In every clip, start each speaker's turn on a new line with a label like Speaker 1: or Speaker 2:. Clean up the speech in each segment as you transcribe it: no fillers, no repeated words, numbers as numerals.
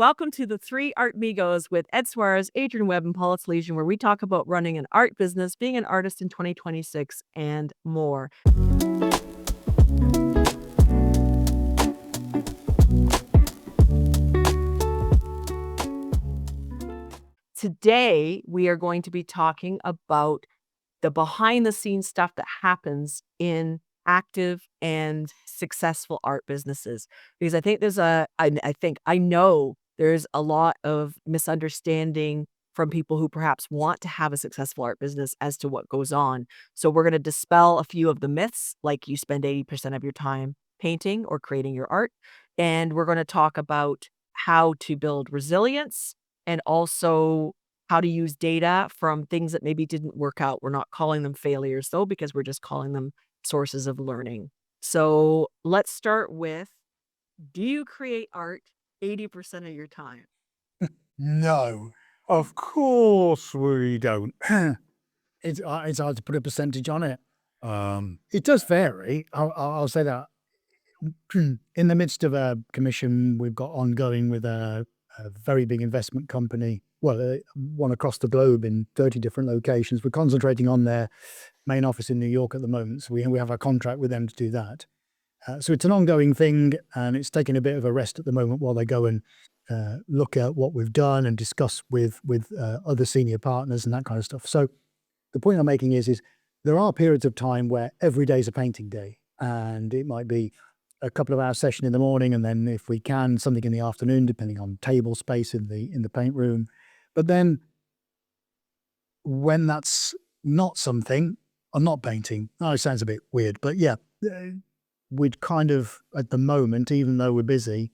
Speaker 1: Welcome to the Three Artmigos with Ed Swarez, Adrian Webb, and Paula Telizyn, where we talk about running an art business, being an artist in 2026, and more. Today, we are going to be talking about the behind the scenes stuff that happens in active and successful art businesses. Because I think I know there's a lot of misunderstanding from people who perhaps want to have a successful art business as to what goes on. So we're going to dispel a few of the myths, like you spend 80% of your time painting or creating your art. And we're going to talk about how to build resilience and also how to use data from things that maybe didn't work out. We're not calling them failures though, because we're just calling them sources of learning. So let's start with, do you create art 80% of your time?
Speaker 2: No, of course we don't. It's hard to put a percentage on it. It does vary. I'll say that. In the midst of a commission we've got ongoing with a very big investment company, one across the globe in 30 different locations. We're concentrating on their main office in New York at the moment. So we have a contract with them to do that. So it's an ongoing thing, and it's taking a bit of a rest at the moment while they go and look at what we've done and discuss with other senior partners and that kind of stuff. So the point I'm making is there are periods of time where every day is a painting day, and it might be a couple of hour session in the morning, and then if we can, something in the afternoon, depending on table space in the paint room. But then when that's not something, I'm not painting. Oh, it sounds a bit weird, but yeah, we'd kind of, at the moment, even though we're busy,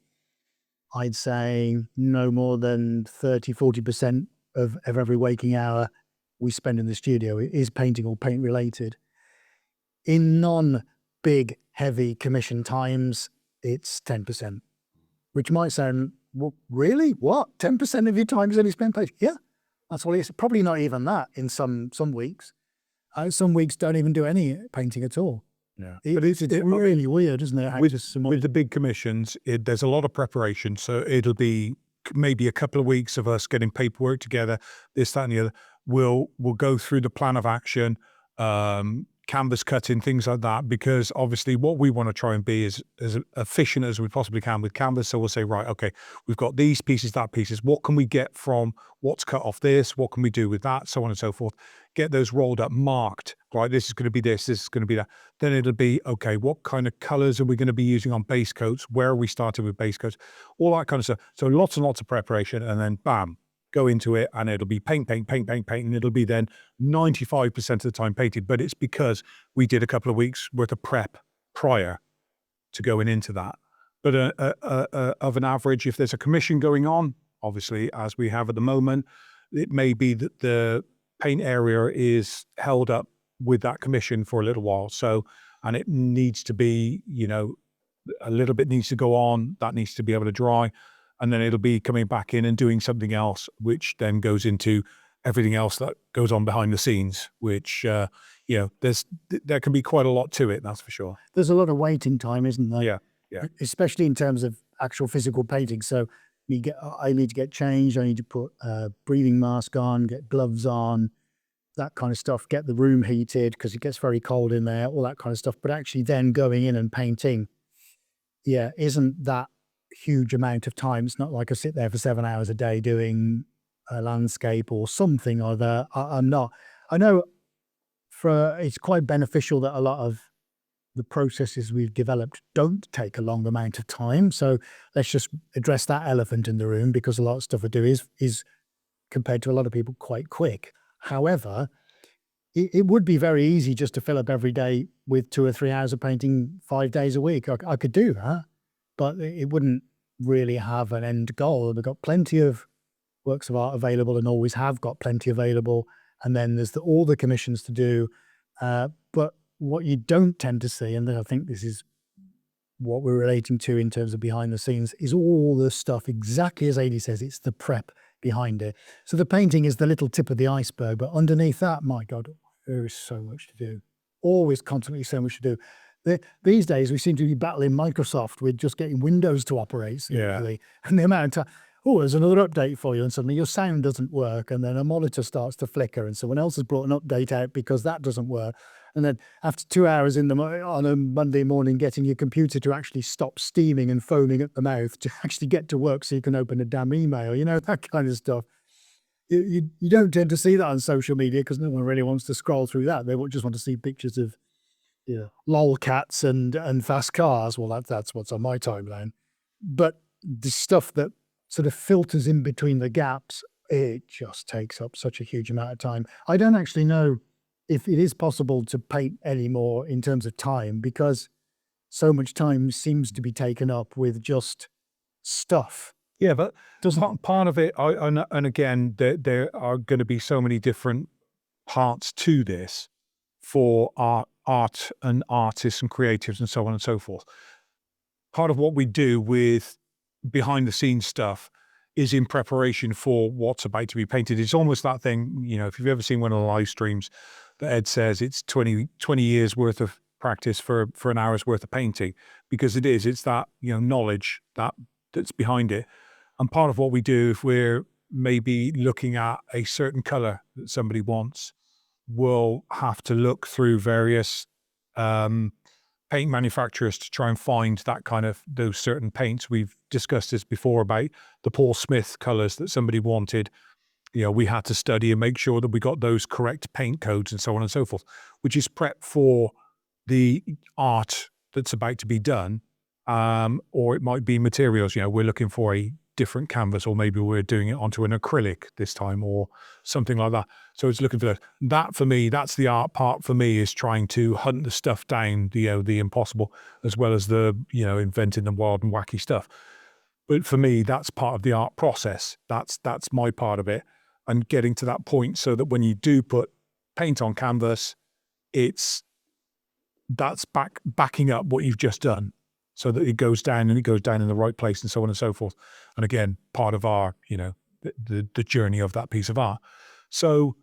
Speaker 2: I'd say no more than 30-40% of every waking hour we spend in the studio is painting or paint related. In non-big, heavy commission times, it's 10%, which might sound, well, really? What? 10% of your time is only spent painting? Yeah, that's all it is. Probably not even that in some weeks. Some weeks don't even do any painting at all.
Speaker 3: Yeah,
Speaker 2: but it's really weird, isn't it?
Speaker 3: With the big commissions, there's a lot of preparation. So it'll be maybe a couple of weeks of us getting paperwork together, this, that, and the other. We'll go through the plan of action, canvas cutting, things like that, because obviously what we want to try and be is as efficient as we possibly can with canvas. So we'll say, right, okay, we've got these pieces, that pieces. What can we get from what's cut off this? What can we do with that? So on and so forth. Get those rolled up, marked, right? This is going to be this is going to be that. Then it'll be, okay, what kind of colors are we going to be using on base coats? Where are we starting with base coats? All that kind of stuff. So lots and lots of preparation, and then bam, go into it, and it'll be paint, and it'll be then 95% of the time painted. But it's because we did a couple of weeks worth of prep prior to going into that. But of an average, if there's a commission going on, obviously, as we have at the moment, it may be that the paint area is held up with that commission for a little while. So, and it needs to be, a little bit needs to go on, that needs to be able to dry. And then it'll be coming back in and doing something else, which then goes into everything else that goes on behind the scenes, which, there can be quite a lot to it, that's for sure.
Speaker 2: There's a lot of waiting time, isn't there?
Speaker 3: Yeah.
Speaker 2: Especially in terms of actual physical painting. So I need to get changed, I need to put a breathing mask on, get gloves on, that kind of stuff, get the room heated because it gets very cold in there, all that kind of stuff. But actually then going in and painting, isn't that huge amount of time. It's not like I sit there for 7 hours a day doing a landscape or something or other. I'm not. I know it's quite beneficial that a lot of the processes we've developed don't take a long amount of time. So let's just address that elephant in the room, because a lot of stuff I do is compared to a lot of people quite quick. However, it would be very easy just to fill up every day with 2 or 3 hours of painting 5 days a week. I could do that, but it wouldn't really have an end goal. We've got plenty of works of art available and always have got plenty available. And then there's all the commissions to do. But what you don't tend to see, and I think this is what we're relating to in terms of behind the scenes, is all the stuff, exactly as Adi says, it's the prep behind it. So the painting is the little tip of the iceberg, but underneath that, my God, there is so much to do. Always constantly so much to do. These days, we seem to be battling Microsoft with just getting Windows to operate.
Speaker 3: Yeah.
Speaker 2: And the amount of time, oh, there's another update for you, and suddenly your sound doesn't work, and then a monitor starts to flicker, and someone else has brought an update out because that doesn't work. And then after 2 hours on a Monday morning, getting your computer to actually stop steaming and foaming at the mouth to actually get to work so you can open a damn email, that kind of stuff. You don't tend to see that on social media because no one really wants to scroll through that. They just want to see pictures of lolcats and fast cars. Well, that's what's on my timeline. But the stuff that sort of filters in between the gaps, it just takes up such a huge amount of time. I don't actually know if it is possible to paint anymore in terms of time, because so much time seems to be taken up with just stuff.
Speaker 3: Yeah, but part of it, and again, there are going to be so many different parts to this for art and artists and creatives and so on and so forth. Part of what we do with behind the scenes stuff is in preparation for what's about to be painted. It's almost that thing, if you've ever seen one of the live streams that Ed says it's 20 years worth of practice for an hour's worth of painting, because it's that, knowledge that's behind it. And part of what we do, if we're maybe looking at a certain color that somebody wants, we'll have to look through various paint manufacturers to try and find those certain paints. We've discussed this before about the Paul Smith colors that somebody wanted. We had to study and make sure that we got those correct paint codes and so on and so forth, which is prep for the art that's about to be done. Or it might be materials, we're looking for a different canvas, or maybe we're doing it onto an acrylic this time or something like that. So it's looking for that. For me, that's the art part for me, is trying to hunt the stuff down, the impossible, as well as the, inventing the wild and wacky stuff. But for me, that's part of the art process. That's my part of it. And getting to that point so that when you do put paint on canvas, that's backing up what you've just done, so that it goes down in the right place and so on and so forth. And again, part of our, the journey of that piece of art. So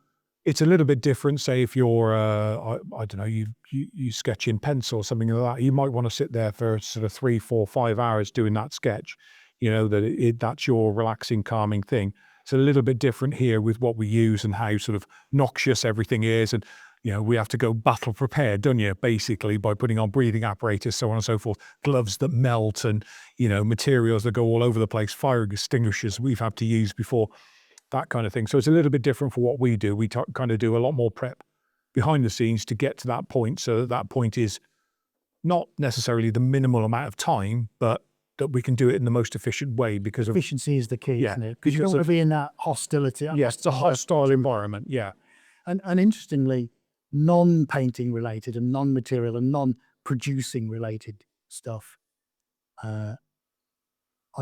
Speaker 3: it's a little bit different. Say if you're, I don't know, you sketch in pencil or something like that, you might want to sit there for sort of 3, 4, 5 hours doing that sketch, that's your relaxing, calming thing. It's a little bit different here with what we use and how sort of noxious everything is. And, we have to go battle prepared, don't you? Basically, by putting on breathing apparatus, so on and so forth, gloves that melt, and, materials that go all over the place, fire extinguishers we've had to use before, that kind of thing. So it's a little bit different for what we do. We kind of do a lot more prep behind the scenes to get to that point, so that point is not necessarily the minimal amount of time, but that we can do it in the most efficient way, because
Speaker 2: efficiency is the key, isn't it? Because you don't
Speaker 3: because
Speaker 2: want to be in that hostility.
Speaker 3: Yes, it's a hostile environment. Yeah.
Speaker 2: And interestingly, non-painting related and non-material and non-producing related stuff. I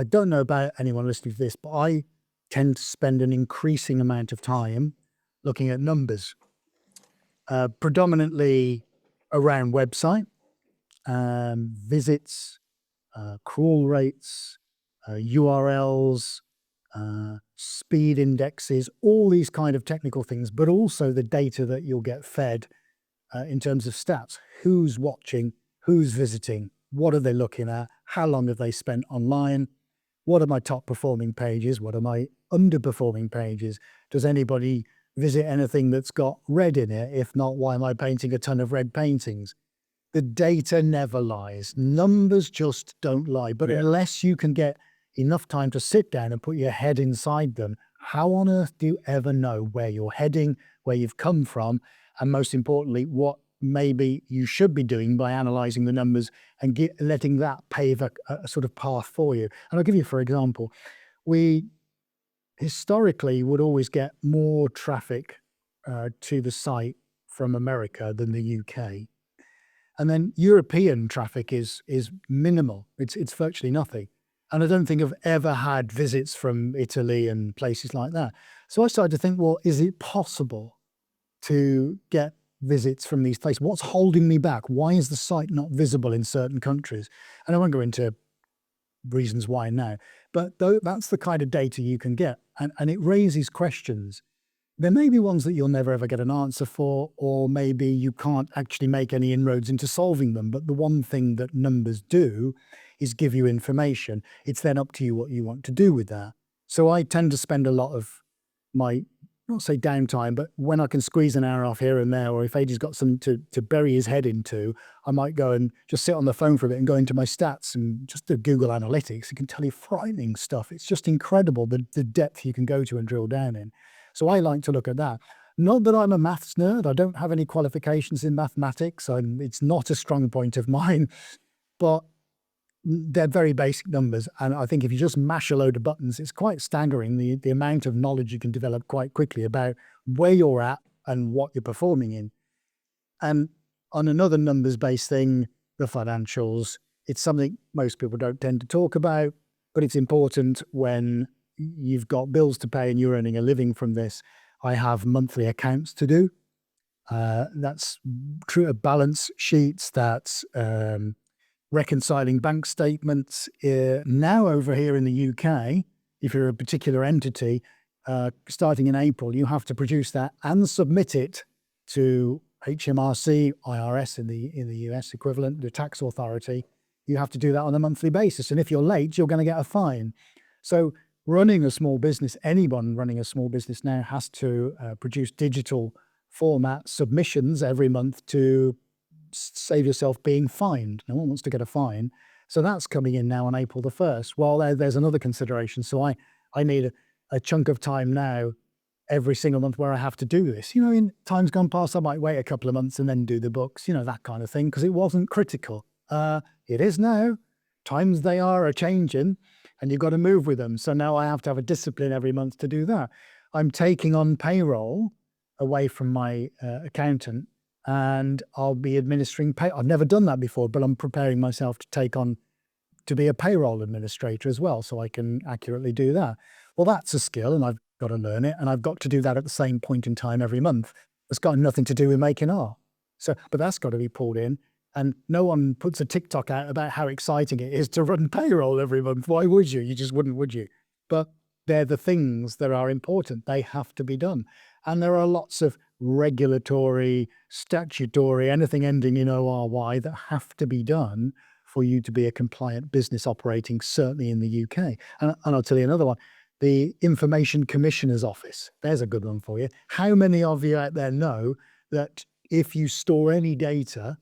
Speaker 2: don't know about anyone listening to this, but I tend to spend an increasing amount of time looking at numbers, predominantly around website, visits, crawl rates, URLs, speed indexes, all these kind of technical things, but also the data that you'll get fed in terms of stats. Who's watching, who's visiting, what are they looking at, how long have they spent online, what are my top performing pages, what are my underperforming pages, does anybody visit anything that's got red in it? If not, why am I painting a ton of red paintings? The data never lies. Numbers just don't lie. But unless you can get enough time to sit down and put your head inside them, how on earth do you ever know where you're heading, where you've come from, and most importantly, what maybe you should be doing by analysing the numbers and letting that pave a sort of path for you? And I'll give you, for example, we historically would always get more traffic to the site from America than the UK. And then European traffic is minimal. It's virtually nothing. And I don't think I've ever had visits from Italy and places like that. So I started to think, well, is it possible to get visits from these places? What's holding me back? Why is the site not visible in certain countries? And I won't go into reasons why now, but that's the kind of data you can get. And it raises questions. There may be ones that you'll never ever get an answer for, or maybe you can't actually make any inroads into solving them. But the one thing that numbers do is give you information. It's then up to you what you want to do with that. So I tend to spend a lot of my, not say downtime, but when I can squeeze an hour off here and there, or if Adrian's got something to bury his head into, I might go and just sit on the phone for a bit and go into my stats and just do Google Analytics. It can tell you frightening stuff. It's just incredible the depth you can go to and drill down in. So I like to look at that. Not that I'm a maths nerd. I don't have any qualifications in mathematics. It's not a strong point of mine, but they're very basic numbers. And I think if you just mash a load of buttons, it's quite staggering the amount of knowledge you can develop quite quickly about where you're at and what you're performing in. And on another numbers-based thing, the financials, it's something most people don't tend to talk about, but it's important when you've got bills to pay and you're earning a living from this. I have monthly accounts to do. That's true balance sheets, that's reconciling bank statements. Now over here in the UK, if you're a particular entity, starting in April, you have to produce that and submit it to HMRC, IRS in the US equivalent, the tax authority. You have to do that on a monthly basis. And if you're late, you're going to get a fine. So running a small business, anyone running a small business now has to produce digital format submissions every month to save yourself being fined. No one wants to get a fine. So that's coming in now on April the 1st. Well, there's another consideration. So I need a chunk of time now every single month where I have to do this. You know, in times gone past, I might wait a couple of months and then do the books, you know, that kind of thing, because it wasn't critical. It is now. Times they are changing and you've got to move with them. So now I have to have a discipline every month to do that. I'm taking on payroll away from my accountant, and I'll be administering pay. I've never done that before, but I'm preparing myself to take on to be a payroll administrator as well, so I can accurately do that. Well, that's a skill and I've got to learn it, and I've got to do that at the same point in time every month. It's got nothing to do with making art. So, but that's got to be pulled in, and no one puts a TikTok out about how exciting it is to run payroll every month. Why would you? You just wouldn't, would you? But they're the things that are important. They have to be done. And there are lots of regulatory, statutory, anything ending in ORY that have to be done for you to be a compliant business operating, certainly in the UK. And I'll tell you another one, the Information Commissioner's Office. There's a good one for you. How many of you out there know that if you store any data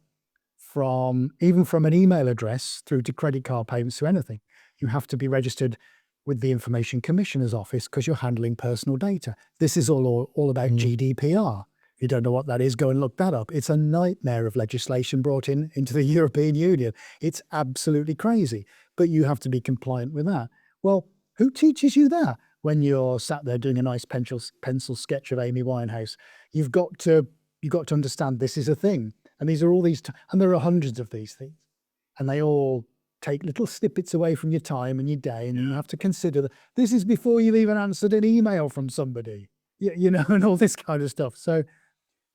Speaker 2: even from an email address through to credit card payments to anything, you have to be registered with the Information Commissioner's Office because you're handling personal data. This is all about GDPR. If you don't know what that is, go and look that up. It's a nightmare of legislation brought into the European Union. It's absolutely crazy, but you have to be compliant with that. Well, who teaches you that when you're sat there doing a nice pencil sketch of Amy Winehouse? You've got to understand this is a thing. And these are all these, and there are hundreds of these things, and they all take little snippets away from your time and your day, and you have to consider that this is before you've even answered an email from somebody, you know, and all this kind of stuff. So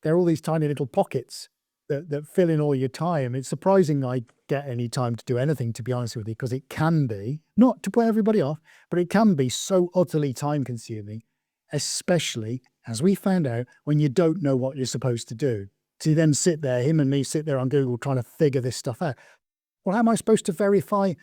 Speaker 2: there are all these tiny little pockets that fill in all your time. It's surprising I get any time to do anything, to be honest with you, because it can be, not to put everybody off, but it can be so utterly time consuming, especially, as we found out, when you don't know what you're supposed to do. To then sit there, him and me sit there on Google trying to figure this stuff out. Well, how am I supposed to verify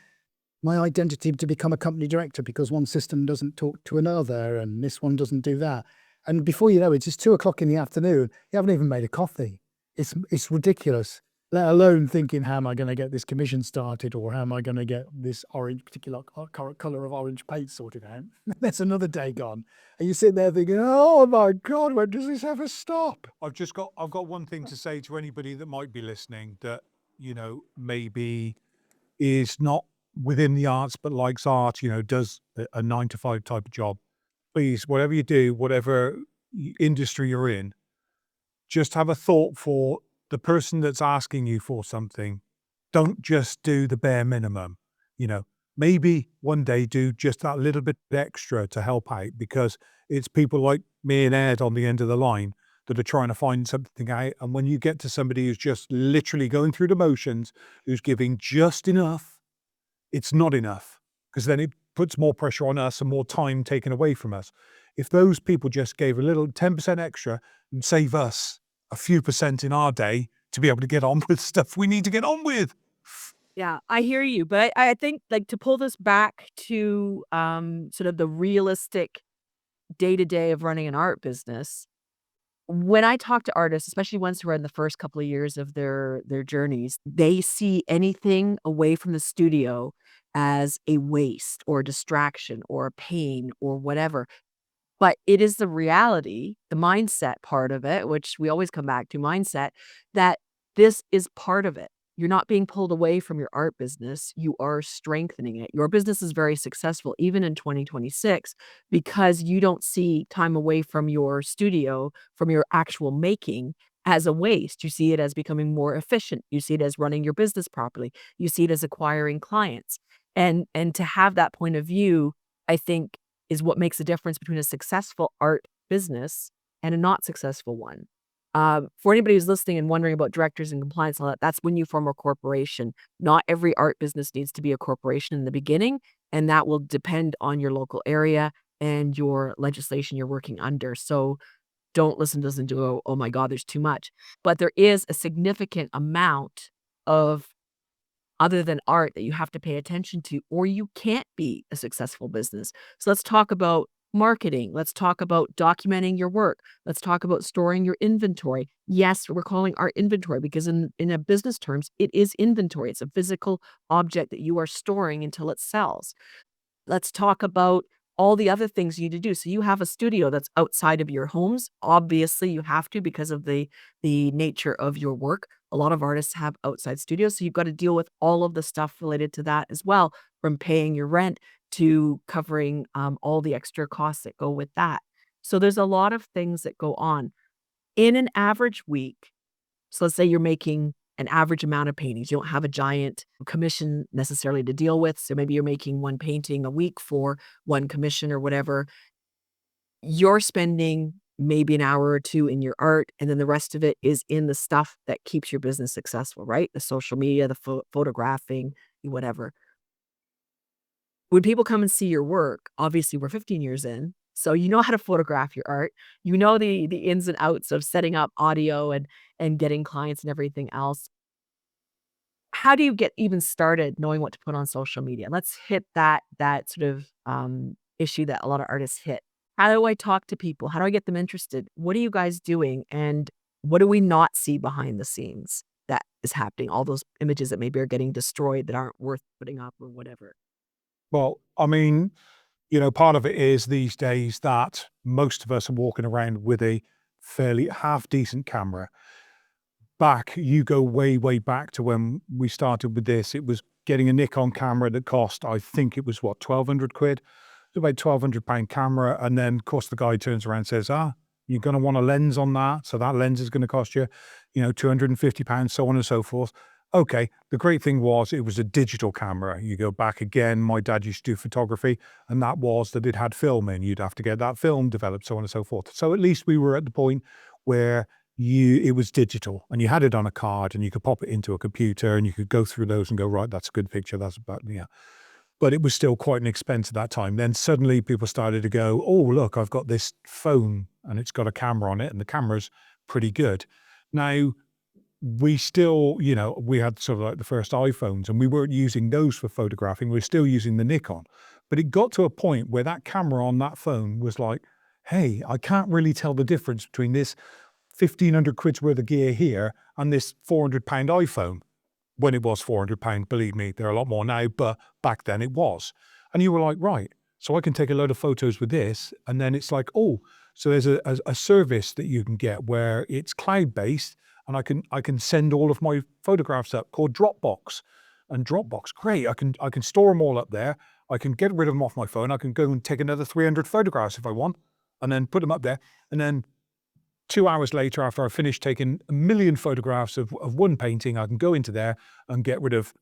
Speaker 2: my identity to become a company director because one system doesn't talk to another and this one doesn't do that? And before you know it, it's 2 o'clock in the afternoon. You haven't even made a coffee. It's ridiculous, let alone thinking, how am I going to get this commission started, or how am I going to get this particular colour of orange paint sorted out? That's another day gone. And you sit there thinking, oh my God, when does this ever stop?
Speaker 3: I've got one thing to say to anybody that might be listening that, you know, maybe is not within the arts, but likes art, you know, does a 9-to-5 type of job. Please, whatever you do, whatever industry you're in, just have a thought for the person that's asking you for something. Don't just do the bare minimum, you know, maybe one day do just that little bit extra to help out, because it's people like me and Ed on the end of the line that are trying to find something out. And when you get to somebody who's just literally going through the motions, who's giving just enough, it's not enough, because then it puts more pressure on us and more time taken away from us. If those people just gave a little 10% extra and save us a few percent in our day to be able to get on with stuff we need to get on with,
Speaker 1: Yeah, I hear you, but I think, like, to pull this back to, sort of the realistic day-to-day of running an art business, when I talk to artists, especially ones who are in the first couple of years of their journeys, they see anything away from the studio as a waste or a distraction or a pain or whatever. But it is the reality, the mindset part of it, which we always come back to mindset, that this is part of it. You're not being pulled away from your art business, you are strengthening it. Your business is very successful even in 2026 because you don't see time away from your studio, from your actual making as a waste. You see it as becoming more efficient. You see it as running your business properly. You see it as acquiring clients. And to have that point of view, I think is what makes a difference between a successful art business and a not successful one. For anybody who's listening and wondering about directors and compliance and all that, that's when you form a corporation. Not every art business needs to be a corporation in the beginning, and that will depend on your local area and your legislation you're working under. So don't listen to this and go, oh my God, there's too much. But there is a significant amount of other than art that you have to pay attention to, or you can't be a successful business. So let's talk about marketing. Let's talk about documenting your work. Let's talk about storing your inventory. Yes, we're calling art inventory because in a business terms, it is inventory. It's a physical object that you are storing until it sells. Let's talk about all the other things you need to do. So you have a studio that's outside of your homes. Obviously, you have to because of the nature of your work. A lot of artists have outside studios, so you've got to deal with all of the stuff related to that as well, from paying your rent to covering all the extra costs that go with that. So there's a lot of things that go on in an average week. So let's say you're making an average amount of paintings. You don't have a giant commission necessarily to deal with. So maybe you're making one painting a week for one commission or whatever. You're spending maybe an hour or two in your art, and then the rest of it is in the stuff that keeps your business successful, right? The social media, the photographing, whatever. When people come and see your work, obviously we're 15 years in, so you know how to photograph your art. You know the ins and outs of setting up audio and getting clients and everything else. How do you get even started knowing what to put on social media? Let's hit that sort of, issue that a lot of artists hit. How do I talk to people? How do I get them interested? What are you guys doing? And what do we not see behind the scenes that is happening? All those images that maybe are getting destroyed that aren't worth putting up or whatever.
Speaker 3: Well, I mean, part of it is these days that most of us are walking around with a fairly half decent camera. You go way, way back to when we started with this. It was getting a Nikon camera that cost, I think it was what, 1,200 quid? It's about £1,200 camera. And then, of course, the guy turns around and says, you're going to want a lens on that. So that lens is going to cost you, £250, so on and so forth. Okay. The great thing was it was a digital camera. You go back again. My dad used to do photography, and that was that it had film in. You'd have to get that film developed, so on and so forth. So at least we were at the point where it was digital and you had it on a card and you could pop it into a computer and you could go through those and go, right, that's a good picture. That's about, yeah. But it was still quite an expense at that time. Then suddenly people started to go, oh, look, I've got this phone and it's got a camera on it and the camera's pretty good. Now, we still, we had sort of like the first iPhones and we weren't using those for photographing. We were still using the Nikon. But it got to a point where that camera on that phone was like, hey, I can't really tell the difference between this 1,500 quid's worth of gear here and this £400 iPhone. When it was £400, believe me, they're a lot more now, but back then it was. And you were like, right, so I can take a load of photos with this. And then it's like, oh, so there's a service that you can get where it's cloud-based and I can send all of my photographs up called Dropbox. And Dropbox, great, I can store them all up there. I can get rid of them off my phone. I can go and take another 300 photographs if I want and then put them up there. And then 2 hours later, after I've finished taking a million photographs of one painting, I can go into there and get rid of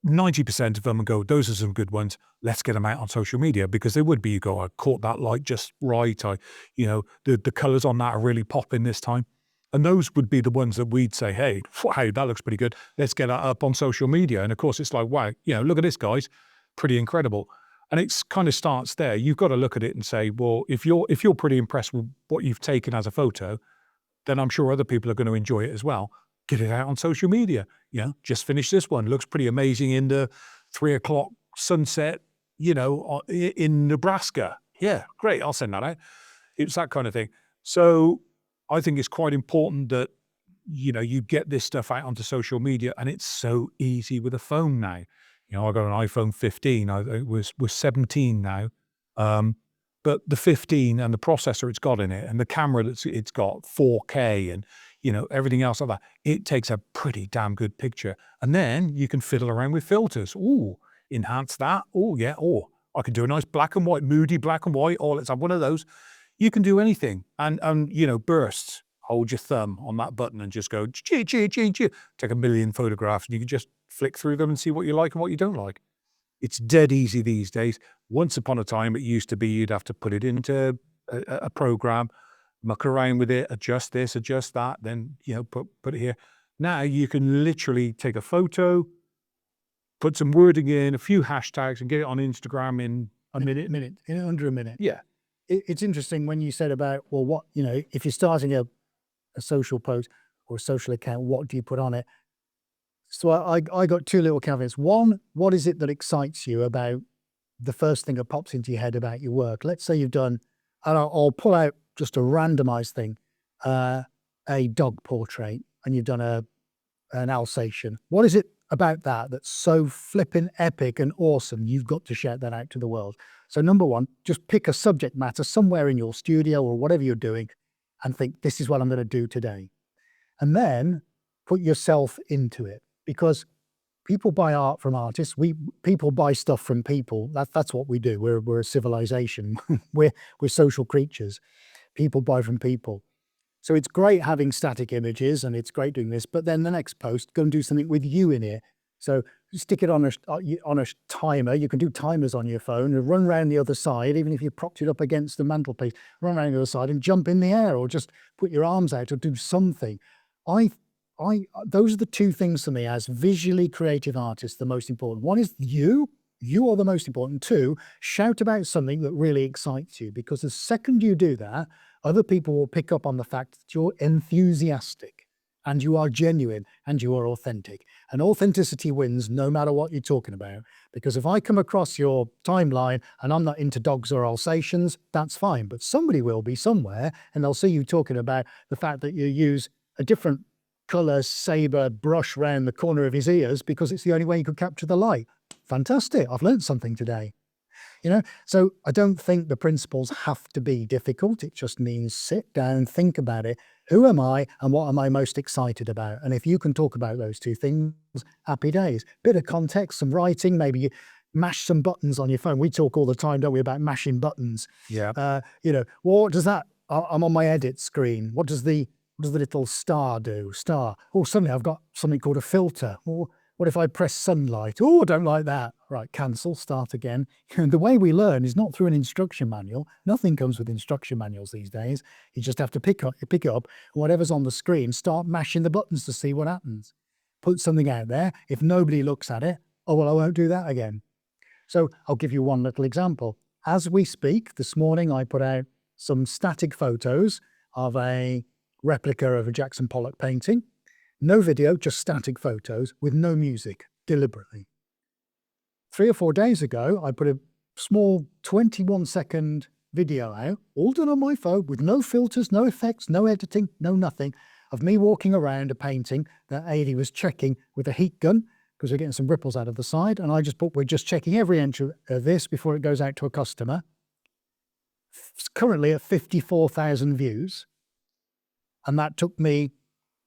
Speaker 3: 90% of them and go, those are some good ones. Let's get them out on social media because they would be, you go, I caught that light just right. The colors on that are really popping this time. And those would be the ones that we'd say, hey, wow, that looks pretty good. Let's get that up on social media. And of course, it's like, wow, look at this, guys. Pretty incredible. And it's kind of starts there. You've got to look at it and say, well, if you're pretty impressed with what you've taken as a photo, then I'm sure other people are going to enjoy it as well. get it out on social media. Just finished this one. Looks pretty amazing in the 3 o'clock sunset, in Nebraska. Yeah, great. I'll send that out. It's that kind of thing. So I think it's quite important that, you get this stuff out onto social media, and it's so easy with a phone now. I got an iPhone 15. We're 17 now. But the 15 and the processor it's got in it and the camera it's got 4K and, everything else like that, it takes a pretty damn good picture. And then you can fiddle around with filters. Ooh, enhance that. Oh, yeah. Oh, I can do a nice black and white, moody black and white. Oh, let's have one of those. You can do anything. And bursts. Hold your thumb on that button and just go, chee, chee, chee, chee. Take a million photographs and you can just flick through them and see what you like and what you don't like. It's dead easy these days. Once upon a time, it used to be you'd have to put it into a program, muck around with it, adjust this, adjust that, then, put it here. Now you can literally take a photo, put some wording in, a few hashtags, and get it on Instagram in
Speaker 2: under a minute.
Speaker 3: Yeah.
Speaker 2: It's interesting when you said about, well, what, if you're starting a social post or a social account, what do you put on it? So I got two little caveats. One, what is it that excites you about the first thing that pops into your head about your work? Let's say you've done, and I'll pull out just a randomized thing, a dog portrait, and you've done an Alsatian. What is it about that that's so flippin' epic and awesome? You've got to shout that out to the world. So number one, just pick a subject matter somewhere in your studio or whatever you're doing and think, this is what I'm going to do today. And then put yourself into it, because people buy art from artists. People buy stuff from people. That's what we do. We're a civilization. we're social creatures. People buy from people. So it's great having static images and it's great doing this, but then the next post, go and do something with you in it. So stick it on a timer. You can do timers on your phone and run around the other side, even if you propped it up against the mantelpiece, run around the other side and jump in the air or just put your arms out or do something. Those are the two things for me as visually creative artists, the most important. One is you are the most important. Two, shout about something that really excites you, because the second you do that, other people will pick up on the fact that you're enthusiastic and you are genuine and you are authentic. And authenticity wins no matter what you're talking about. Because if I come across your timeline and I'm not into dogs or Alsatians, that's fine. But somebody will be somewhere and they'll see you talking about the fact that you use a different colour sabre brush round the corner of his ears because it's the only way you could capture the light. Fantastic. I've learned something today. So I don't think the principles have to be difficult. It just means sit down, think about it. Who am I and what am I most excited about? And if you can talk about those two things, happy days. Bit of context, some writing, maybe you mash some buttons on your phone. We talk all the time, don't we, about mashing buttons.
Speaker 3: Yeah.
Speaker 2: What does that, I'm on my edit screen. What does the little star do? Star. Oh, suddenly I've got something called a filter. Or what if I press sunlight? Oh, I don't like that. Right, cancel, start again. The way we learn is not through an instruction manual. Nothing comes with instruction manuals these days. You just have to pick it up, and whatever's on the screen, start mashing the buttons to see what happens. Put something out there. If nobody looks at it, oh, well, I won't do that again. So I'll give you one little example. As we speak, this morning I put out some static photos of a replica of a Jackson Pollock painting. No video, just static photos with no music, deliberately. 3 or 4 days ago, I put a small 21-second video out, all done on my phone with no filters, no effects, no editing, no nothing, of me walking around a painting that Adi was checking with a heat gun because we're getting some ripples out of the side. And I just put, we're just checking every inch of this before it goes out to a customer. It's currently at 54,000 views. And that took me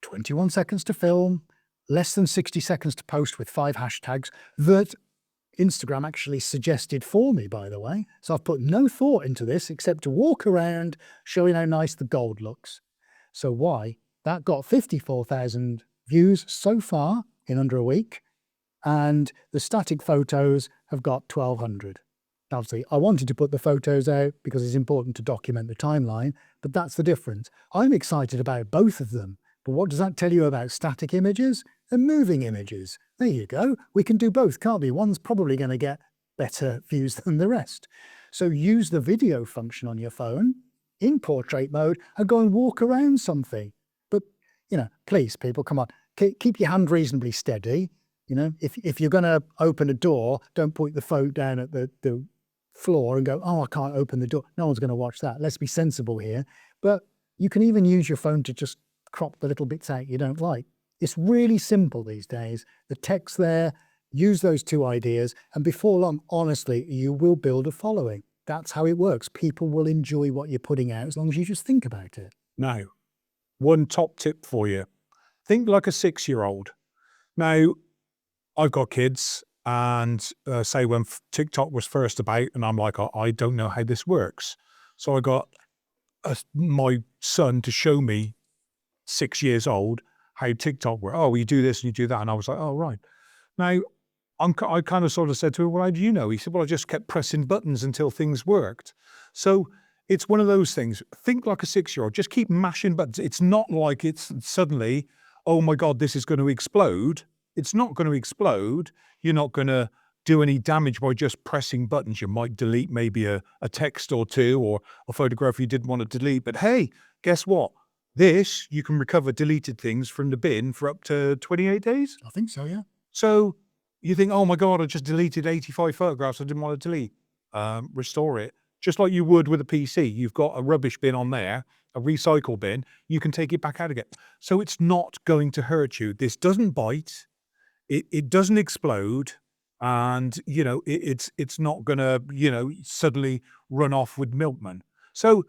Speaker 2: 21 seconds to film, less than 60 seconds to post with 5 hashtags that Instagram actually suggested for me, by the way. So I've put no thought into this except to walk around showing how nice the gold looks. So why? That got 54,000 views so far in under a week. And the static photos have got 1,200. Obviously, I wanted to put the photos out because it's important to document the timeline, but that's the difference. I'm excited about both of them. But what does that tell you about static images and moving images? There you go. We can do both, can't we? One's probably going to get better views than the rest. So use the video function on your phone in portrait mode and go and walk around something. But, please, people, come on. keep your hand reasonably steady. You know, if you're going to open a door, don't point the phone down at the floor and go, oh, I can't open the door. No one's going to watch that. Let's be sensible here. But you can even use your phone to just crop the little bits out you don't like. It's really simple these days. The tech's there. Use those two ideas, and before long, honestly, you will build a following. That's how it works. People will enjoy what you're putting out as long as you just think about it.
Speaker 3: Now, one top tip for you. Think like a 6-year-old. Now, I've got kids, and say when TikTok was first about, and I'm like, I don't know how this works. So I got my son to show me, 6 years old, how TikTok works. Oh, you do this and you do that. And I was like, oh, right. Now, I kind of sort of said to him, well, how do you know? He said, well, I just kept pressing buttons until things worked. So it's one of those things. Think like a 6-year-old. Just keep mashing buttons. It's not like it's suddenly, oh my God, this is going to explode. It's not going to explode. You're not going to do any damage by just pressing buttons. You might delete maybe a text or two, or a photograph you didn't want to delete. But hey, guess what? This, you can recover deleted things from the bin for up to 28 days.
Speaker 2: I think so, yeah.
Speaker 3: So you think, oh my God, I just deleted 85 photographs I didn't want to delete. Restore it. Just like you would with a PC. You've got a rubbish bin on there, a recycle bin. You can take it back out again. So it's not going to hurt you. This doesn't bite. It doesn't explode. And, you know, it's not going to, you know, suddenly run off with milkman. So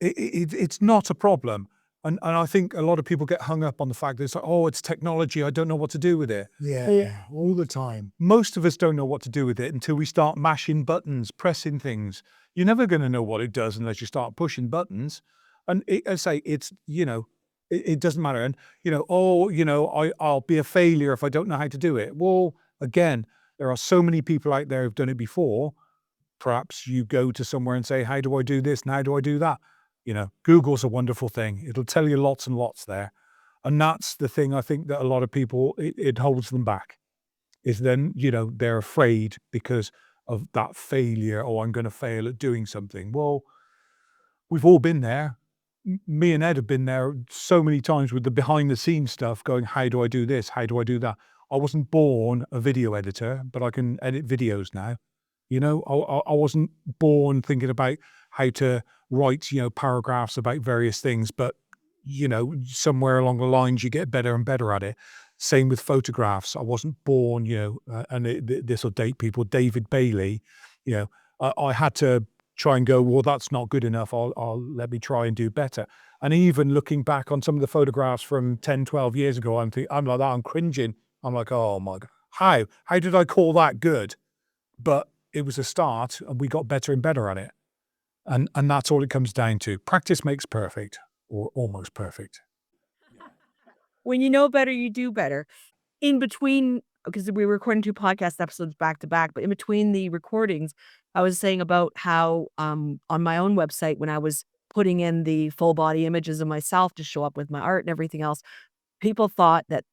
Speaker 3: it's not a problem. And I think a lot of people get hung up on the fact that it's like, oh, it's technology. I don't know what to do with it.
Speaker 2: Yeah, all the time.
Speaker 3: Most of us don't know what to do with it until we start mashing buttons, pressing things. You're never going to know what it does unless you start pushing buttons. And I say it's, you know, it doesn't matter. And, you know, oh, you know, I'll be a failure if I don't know how to do it. Well, again, there are so many people out there who've done it before. Perhaps you go to somewhere and say, how do I do this? And how do I do that? You know, Google's a wonderful thing. It'll tell you lots and lots there. And that's the thing I think that a lot of people, it holds them back. Is then, you know, they're afraid because of that failure. Oh, I'm going to fail at doing something. Well, we've all been there. Me and Ed have been there so many times with the behind the scenes stuff going, how do I do this? How do I do that? I wasn't born a video editor, but I can edit videos now. You know, I wasn't born thinking about how to write, you know, paragraphs about various things, but, you know, somewhere along the lines, you get better and better at it. Same with photographs. I wasn't born, you know, and this will date people, David Bailey, you know, I had to try and go, well, that's not good enough. I'll let me try and do better. And even looking back on some of the photographs from 10, 12 years ago, I'm like that, I'm cringing. I'm like, oh my God, how did I call that good? But it was a start and we got better and better at it. And that's all it comes down to. Practice makes perfect, or almost perfect.
Speaker 1: When you know better, you do better. In between, because we were recording 2 podcast episodes back to back, but in between the recordings, I was saying about how on my own website, when I was putting in the full body images of myself to show up with my art and everything else, people thought that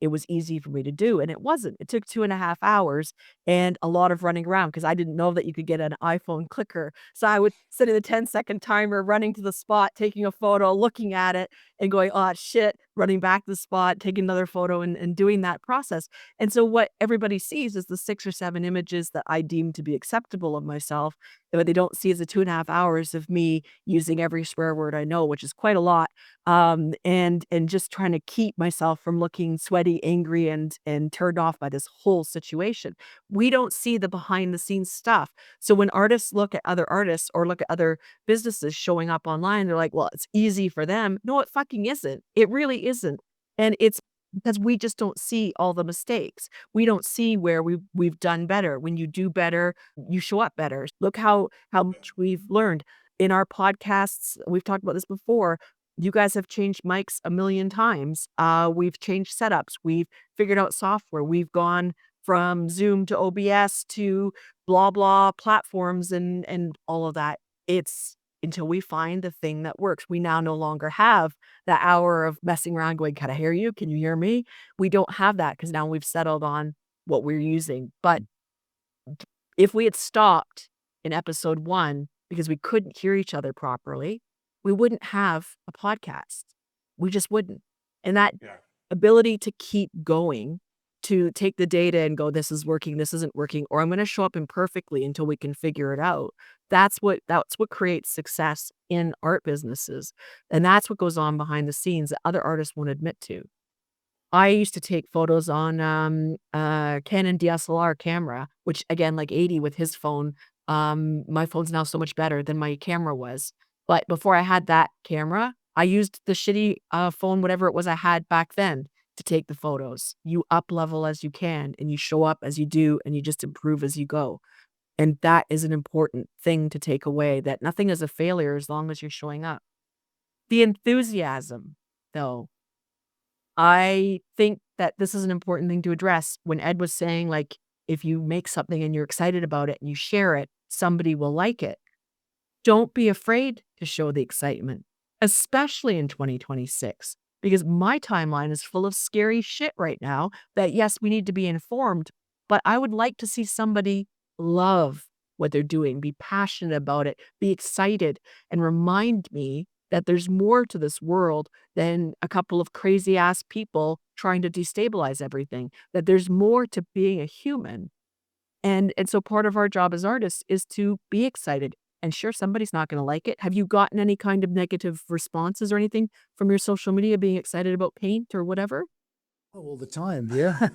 Speaker 1: it was easy for me to do, and it wasn't. It took 2.5 hours and a lot of running around because I didn't know that you could get an iPhone clicker. So I would set a 10-second timer, running to the spot, taking a photo, looking at it, and going, "Oh, shit," running back to the spot, taking another photo, and doing that process. And so what everybody sees is the 6 or 7 images that I deem to be acceptable of myself, and what they don't see is the 2.5 hours of me using every swear word I know, which is quite a lot, and just trying to keep myself from looking sweaty, angry, and turned off by this whole situation. We don't see the behind the scenes stuff. So when artists look at other artists or look at other businesses showing up online, they're like, well, it's easy for them. No, it fucking isn't. It really isn't. And it's because we just don't see all the mistakes. We don't see where we've done better. When you do better, you show up better. Look how much we've learned in our podcasts. We've talked about this before. You guys have changed mics a million times. We've changed setups. We've figured out software. We've gone from Zoom to OBS to blah blah platforms and all of that. It's until we find the thing that works. We now no longer have that hour of messing around going, can I hear you? Can you hear me? We don't have that because now we've settled on what we're using. But if we had stopped in episode 1 because we couldn't hear each other properly, we wouldn't have a podcast. We just wouldn't. And that
Speaker 3: Yeah.
Speaker 1: ability to keep going, to take the data and go, this is working, this isn't working, or I'm going to show up imperfectly until we can figure it out. That's what creates success in art businesses. And that's what goes on behind the scenes that other artists won't admit to. I used to take photos on, Canon DSLR camera, which again, like 80 with his phone, my phone's now so much better than my camera was. But before I had that camera, I used the shitty, phone, whatever it was I had back then, to take the photos. You up level as you can, and you show up as you do, and you just improve as you go. And that is an important thing to take away, that nothing is a failure as long as you're showing up. The enthusiasm, though, I think that this is an important thing to address. When Ed was saying, like, if you make something and you're excited about it and you share it, somebody will like it. Don't be afraid to show the excitement, especially in 2026, because my timeline is full of scary shit right now that, yes, we need to be informed, but I would like to see somebody love what they're doing, be passionate about it, be excited, and remind me that there's more to this world than a couple of crazy ass people trying to destabilize everything, that there's more to being a human. And so part of our job as artists is to be excited. And sure, somebody's not going to like it. Have you gotten any kind of negative responses or anything from your social media being excited about paint or whatever?
Speaker 2: Oh, all the time, yeah.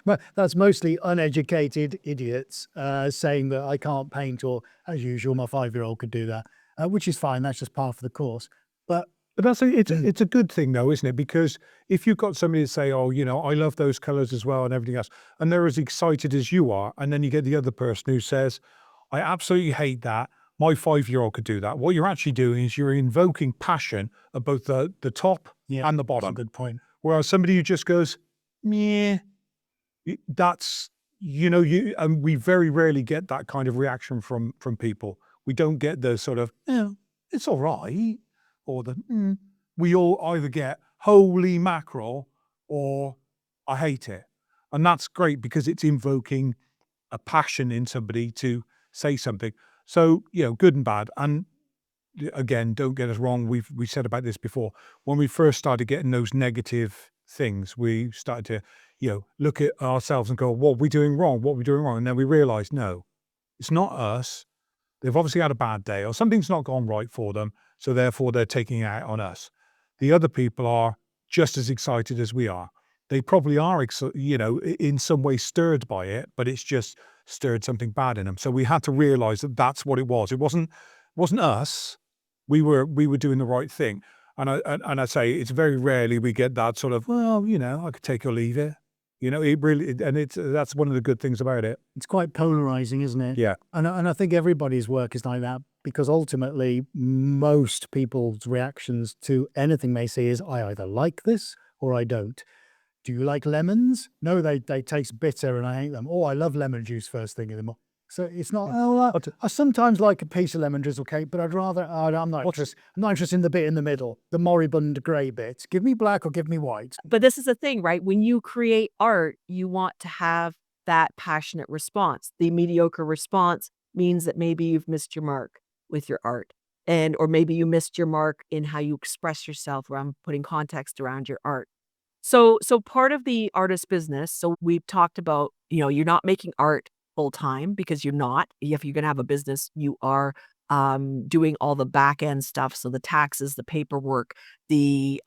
Speaker 2: But that's mostly uneducated idiots saying that I can't paint, or as usual, my 5-year-old could do that, which is fine. That's just par for the course. But
Speaker 3: But it's a good thing though, isn't it? Because if you've got somebody to say, "Oh, I love those colors as well," and everything else, and they're as excited as you are, and then you get the other person who says, "I absolutely hate that. My 5-year-old could do that." What you're actually doing is you're invoking passion at both the top
Speaker 2: yeah,
Speaker 3: and the
Speaker 2: that's a
Speaker 3: bottom.
Speaker 2: good point.
Speaker 3: Whereas somebody who just goes, "Meh," that's and we very rarely get that kind of reaction from people. We don't get the sort of, "Yeah, it's all right," or the, "Mm." We all either get "Holy mackerel" or "I hate it," and that's great because it's invoking a passion in somebody to say something. So good and bad. And again, don't get us wrong. We said about this before. When we first started getting those negative things, we started to, look at ourselves and go, "What are we doing wrong? What are we doing wrong?" And then we realized, no, it's not us. They've obviously had a bad day or something's not gone right for them. So therefore they're taking it out on us. The other people are just as excited as we are. They probably are, in some way stirred by it, but it's just stirred something bad in them. So we had to realize that that's what it was. It wasn't us. We were doing the right thing. And I say it's very rarely we get that sort of, "Well, I could take or leave it." It really, and that's one of the good things about it.
Speaker 2: It's quite polarizing, isn't it?
Speaker 3: Yeah.
Speaker 2: And I think everybody's work is like that, because ultimately most people's reactions to anything they see is, I either like this or I don't. Do you like lemons? No, they taste bitter and I hate them. Oh, I love lemon juice first thing in the morning. So it's not, oh, I sometimes like a piece of lemon drizzle cake, but I'd rather, I'm not interested in the bit in the middle, the moribund grey bit. Give me black or give me white.
Speaker 1: But this is the thing, right? When you create art, you want to have that passionate response. The mediocre response means that maybe you've missed your mark with your art. Or maybe you missed your mark in how you express yourself around putting context around your art. So part of the artist business, so we've talked about, you're not making art full time because you're not. If you're gonna have a business, you are doing all the back end stuff. So the taxes, the paperwork, the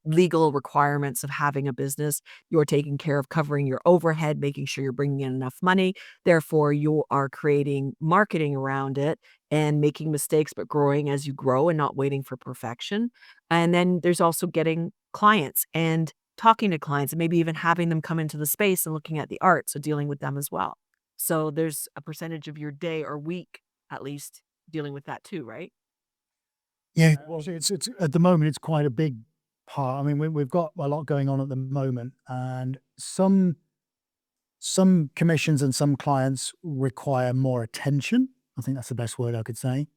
Speaker 1: legal requirements of having a business. You're taking care of covering your overhead, making sure you're bringing in enough money. Therefore, you are creating marketing around it and making mistakes, but growing as you grow and not waiting for perfection. And then there's also getting clients and talking to clients and maybe even having them come into the space and looking at the art. So dealing with them as well. So there's a percentage of your day or week, at least, dealing with that too, right?
Speaker 2: Yeah, well, it's at the moment it's quite a big part. I mean, we've got a lot going on at the moment, and some commissions and some clients require more attention. I think that's the best word I could say,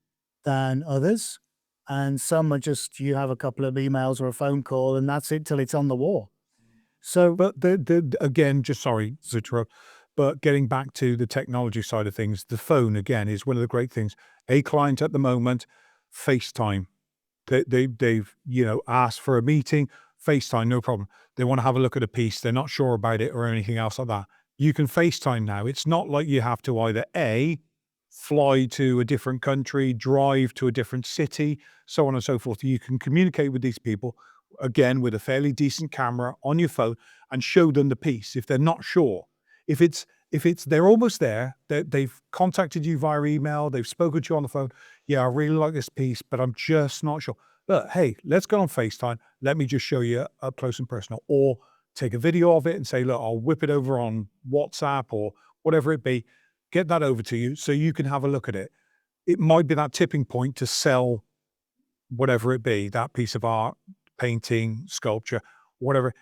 Speaker 2: than others. And some are just, you have a couple of emails or a phone call and that's it till it's on the wall. So,
Speaker 3: But again, just sorry to interrupt, but getting back to the technology side of things, the phone again is one of the great things. A client at the moment, FaceTime. They've asked for a meeting. FaceTime, no problem. They want to have a look at a piece, they're not sure about it or anything else like that. You can FaceTime now. It's not like you have to either A, fly to a different country, drive to a different city, so on and so forth. You can communicate with these people, again, with a fairly decent camera on your phone and show them the piece if they're not sure. If it's they're almost there, they've contacted you via email, they've spoken to you on the phone. Yeah, I really like this piece, but I'm just not sure. But hey, let's go on FaceTime. Let me just show you up close and personal. Or take a video of it and say, look, I'll whip it over on WhatsApp or whatever it be. Get that over to you so you can have a look at it. It might be that tipping point to sell whatever it be, that piece of art, painting, sculpture, whatever.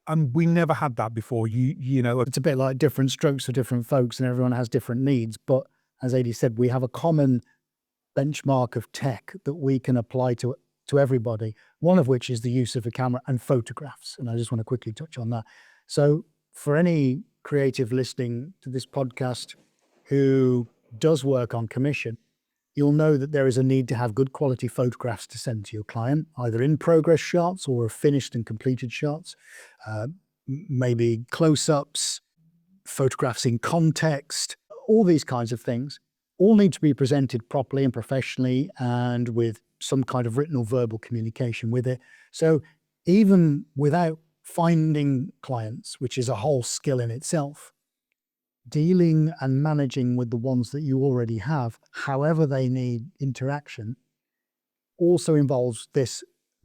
Speaker 3: And we never had that before. You know,
Speaker 2: It's a bit like different strokes for different folks, and everyone has different needs. But as Adi said, we have a common benchmark of tech that we can apply to everybody, one of which is the use of a camera and photographs. And I just want to quickly touch on that. So for any creative listening to this podcast who does work on commission, you'll know that there is a need to have good quality photographs to send to your client, either in progress shots or finished and completed shots, maybe close-ups, photographs in context, all these kinds of things, all need to be presented properly and professionally and with some kind of written or verbal communication with it. So even without finding clients, which is a whole skill in itself, dealing and managing with the ones that you already have, however they need interaction, also involves this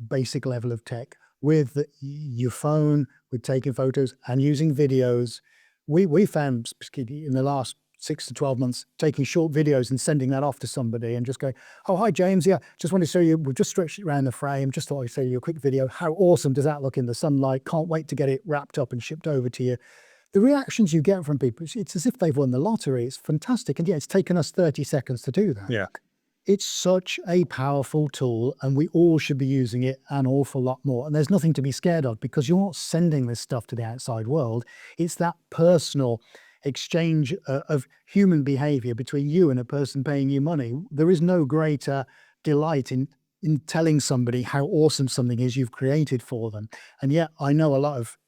Speaker 2: basic level of tech with your phone, with taking photos and using videos. We found in the last 6 to 12 months, taking short videos and sending that off to somebody and just going, oh, hi, James. Yeah, just want to show you, we've just stretched it around the frame. Just thought I'd show you a quick video. How awesome does that look in the sunlight? Can't wait to get it wrapped up and shipped over to you. The reactions you get from people, it's as if they've won the lottery. It's fantastic. And yeah, it's taken us 30 seconds to do that.
Speaker 3: yeah.
Speaker 2: It's such a powerful tool, and we all should be using it an awful lot more. And there's nothing to be scared of, because you're not sending this stuff to the outside world. It's that personal exchange of human behavior between you and a person paying you money. There is no greater delight in telling somebody how awesome something is you've created for them. And yet I know a lot of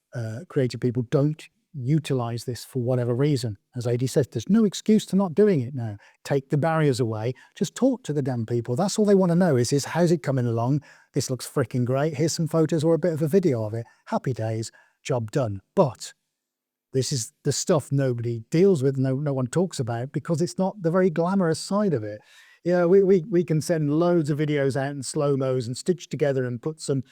Speaker 2: creative people don't utilize this for whatever reason. As Adi says, there's no excuse to not doing it now. Take the barriers away. Just talk to the damn people. That's all they want to know is how's it coming along? This looks freaking great. Here's some photos or a bit of a video of it. Happy days, job done. But this is the stuff nobody deals with, no one talks about, because it's not the very glamorous side of it. Yeah, we can send loads of videos out in slow-mos and stitch together and put some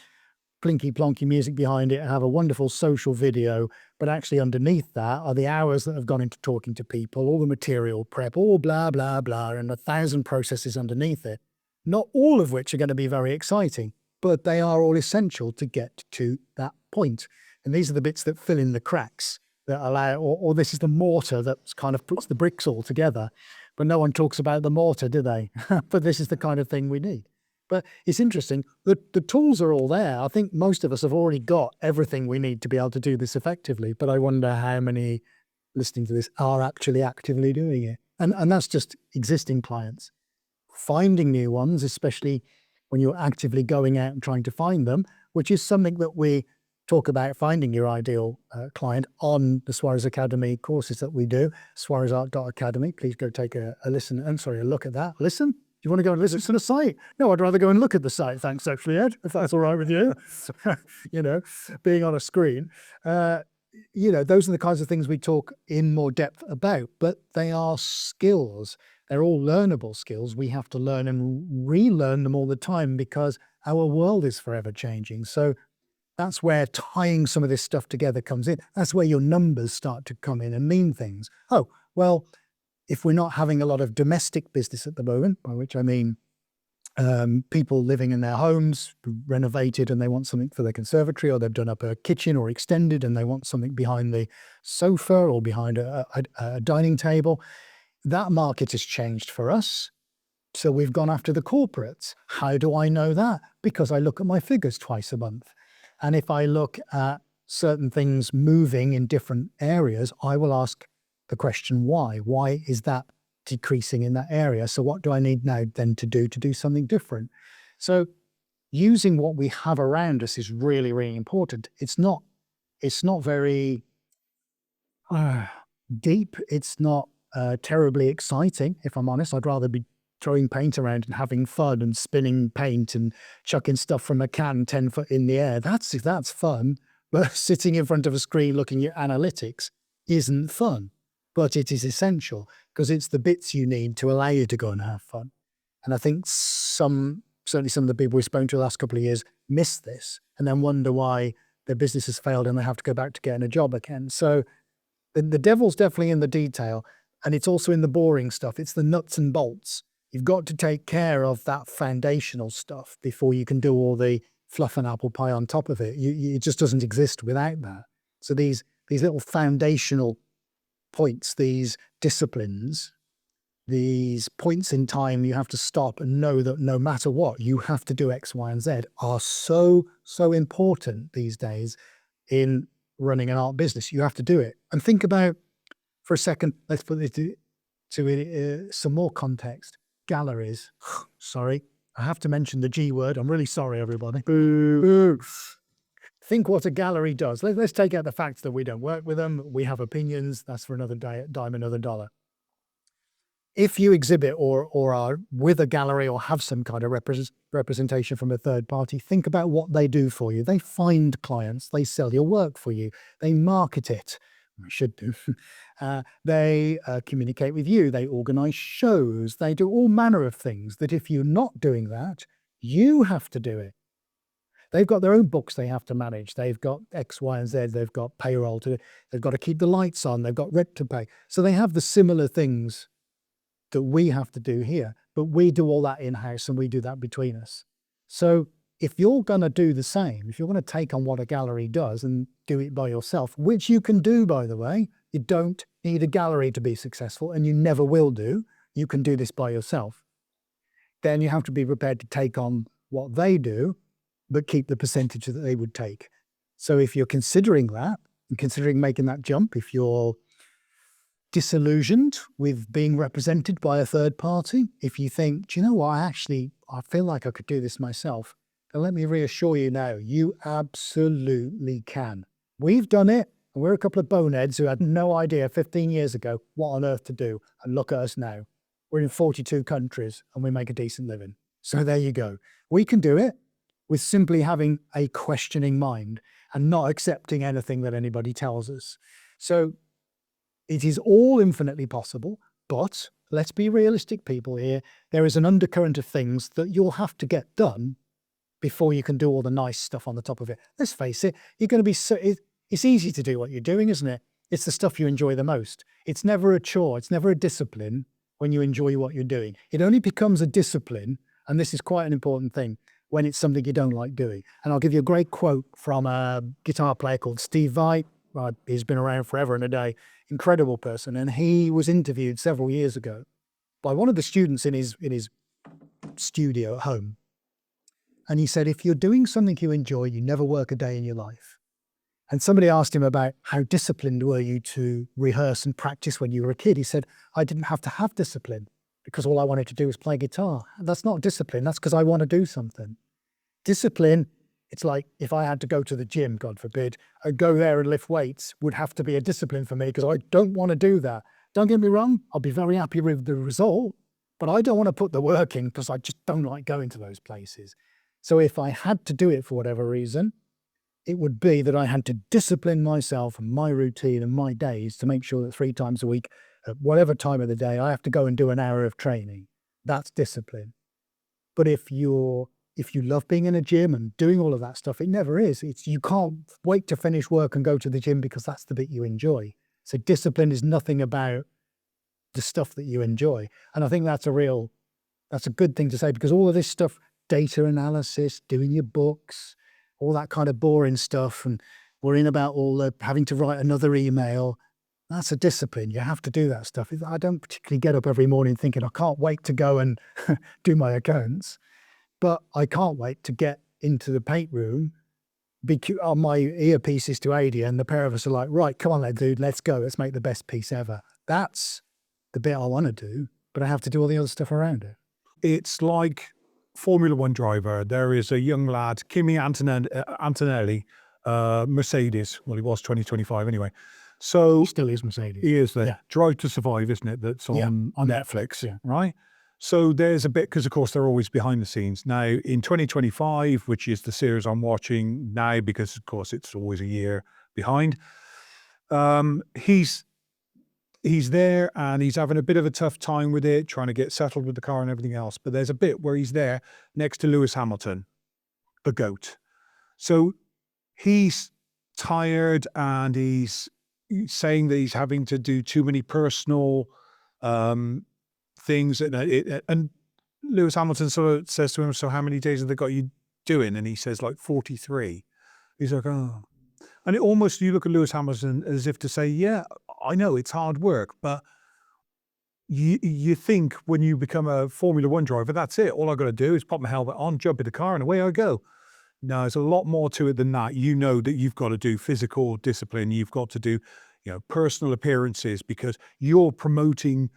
Speaker 2: plinky plonky music behind it and have a wonderful social video, but actually underneath that are the hours that have gone into talking to people, all the material prep, all blah, blah, blah, and 1,000 processes underneath it, not all of which are going to be very exciting, but they are all essential to get to that point. And these are the bits that fill in the cracks that allow, or this is the mortar that kind of puts the bricks all together, but no one talks about the mortar, do they? But this is the kind of thing we need. But it's interesting, the tools are all there. I think most of us have already got everything we need to be able to do this effectively, but I wonder how many listening to this are actually actively doing it. And that's just existing clients. Finding new ones, especially when you're actively going out and trying to find them, which is something that we talk about, finding your ideal client on the Swarez Academy courses that we do, swarezart.academy. Please go take a listen, a look at that. Listen? Do you want to go and listen to the site? No, I'd rather go and look at the site. Thanks, actually, Ed, if that's all right with you. You know, being on a screen. You know, those are the kinds of things we talk in more depth about, but they are skills. They're all learnable skills. We have to learn and relearn them all the time because our world is forever changing. So that's where tying some of this stuff together comes in. That's where your numbers start to come in and mean things. Oh, well, if we're not having a lot of domestic business at the moment, by which I mean people living in their homes, renovated, and they want something for their conservatory, or they've done up a kitchen or extended and they want something behind the sofa or behind a dining table, that market has changed for us. So we've gone after the corporates. How do I know that? Because I look at my figures twice a month. And if I look at certain things moving in different areas, I will ask the question, why? Why is that decreasing in that area? So what do I need now then to do something different? So using what we have around us is really, really important. It's not very deep. It's not terribly exciting, if I'm honest. I'd rather be throwing paint around and having fun and spinning paint and chucking stuff from a can 10 foot in the air. That's fun. But sitting in front of a screen looking at analytics isn't fun. But it is essential because it's the bits you need to allow you to go and have fun. And I think certainly some of the people we've spoken to the last couple of years miss this and then wonder why their business has failed and they have to go back to getting a job again. So the devil's definitely in the detail, and it's also in the boring stuff. It's the nuts and bolts. You've got to take care of that foundational stuff before you can do all the fluff and apple pie on top of it. It just doesn't exist without that. So these little foundational points, these disciplines, these points in time you have to stop and know that no matter what, you have to do X, Y, and Z are so important these days in running an art business. You have to do it. And think about, for a second, let's put it to some more context. Galleries. Sorry, I have to mention the G word. I'm really sorry, everybody. Boo. Think what a gallery does. Let's take out the fact that we don't work with them. We have opinions. That's for another dime, another dollar. If you exhibit or are with a gallery or have some kind of representation from a third party, think about what they do for you. They find clients, they sell your work for you, they market it. I should do. They communicate with you, they organize shows, they do all manner of things that if you're not doing that, you have to do it. They've got their own books they have to manage. They've got X, Y, and Z. They've got payroll to do. They've got to keep the lights on. They've got rent to pay. So they have the similar things that we have to do here, but we do all that in-house and we do that between us. So if you're going to do the same, if you're going to take on what a gallery does and do it by yourself, which you can do, by the way, you don't need a gallery to be successful and you never will do. You can do this by yourself. Then you have to be prepared to take on what they do, but keep the percentage that they would take. So if you're considering that and considering making that jump, if you're disillusioned with being represented by a third party, if you think, do you know what, I feel like I could do this myself, then let me reassure you now, you absolutely can. We've done it, and we're a couple of boneheads who had no idea 15 years ago what on earth to do, and look at us now. We're in 42 countries, and we make a decent living. So there you go. We can do it with simply having a questioning mind and not accepting anything that anybody tells us. So it is all infinitely possible, but let's be realistic people here. There is an undercurrent of things that you'll have to get done before you can do all the nice stuff on the top of it. Let's face it, you're going to be it's easy to do what you're doing, isn't it? It's the stuff you enjoy the most. It's never a chore. It's never a discipline when you enjoy what you're doing. It only becomes a discipline, and this is quite an important thing, when it's something you don't like doing. And I'll give you a great quote from a guitar player called Steve Vai. He's been around forever and a day. Incredible person. And he was interviewed several years ago by one of the students in his studio at home. And he said, if you're doing something you enjoy, you never work a day in your life. And somebody asked him about how disciplined were you to rehearse and practice when you were a kid. He said, I didn't have to have discipline because all I wanted to do was play guitar. That's not discipline. That's because I want to do something. Discipline, it's like if I had to go to the gym, God forbid, I'd go there and lift weights would have to be a discipline for me because I don't want to do that. Don't get me wrong, I'll be very happy with the result, but I don't want to put the work in because I just don't like going to those places. So if I had to do it for whatever reason, it would be that I had to discipline myself and my routine and my days to make sure that 3 times a week, at whatever time of the day, I have to go and do an hour of training. That's discipline. But if you love being in a gym and doing all of that stuff, it never is. You can't wait to finish work and go to the gym because that's the bit you enjoy. So discipline is nothing about the stuff that you enjoy. And I think that's a good thing to say, because all of this stuff, data analysis, doing your books, all that kind of boring stuff, and worrying about all the having to write another email, that's a discipline. You have to do that stuff. I don't particularly get up every morning thinking, I can't wait to go and do my accounts. But I can't wait to get into the paint room, on my earpieces to Adrian, and the pair of us are like, right, come on then, dude, let's go. Let's make the best piece ever. That's the bit I want to do, but I have to do all the other stuff around it.
Speaker 3: It's like Formula One driver. There is a young lad, Kimi Antonelli, Mercedes. Well, he was 2025 anyway. So
Speaker 2: He still is Mercedes.
Speaker 3: he is the
Speaker 2: Yeah.
Speaker 3: Drive to Survive, isn't it? That's on Netflix,
Speaker 2: Yeah.
Speaker 3: right? So there's a bit, because of course they're always behind the scenes. Now in 2025, which is the series I'm watching now, because of course it's always a year behind, he's there and he's having a bit of a tough time with it, trying to get settled with the car and everything else. But there's a bit where he's there next to Lewis Hamilton, the GOAT. So he's tired and he's saying that he's having to do too many personal things. And Lewis Hamilton sort of says to him, so how many days have they got you doing? And he says like 43. He's like, oh. And it almost, you look at Lewis Hamilton as if to say, yeah, I know it's hard work, but you think when you become a Formula One driver, that's it. All I got to do is pop my helmet on, jump in the car, and away I go. No, there's a lot more to it than that. You know that you've got to do physical discipline. You've got to do, personal appearances, because you're promoting,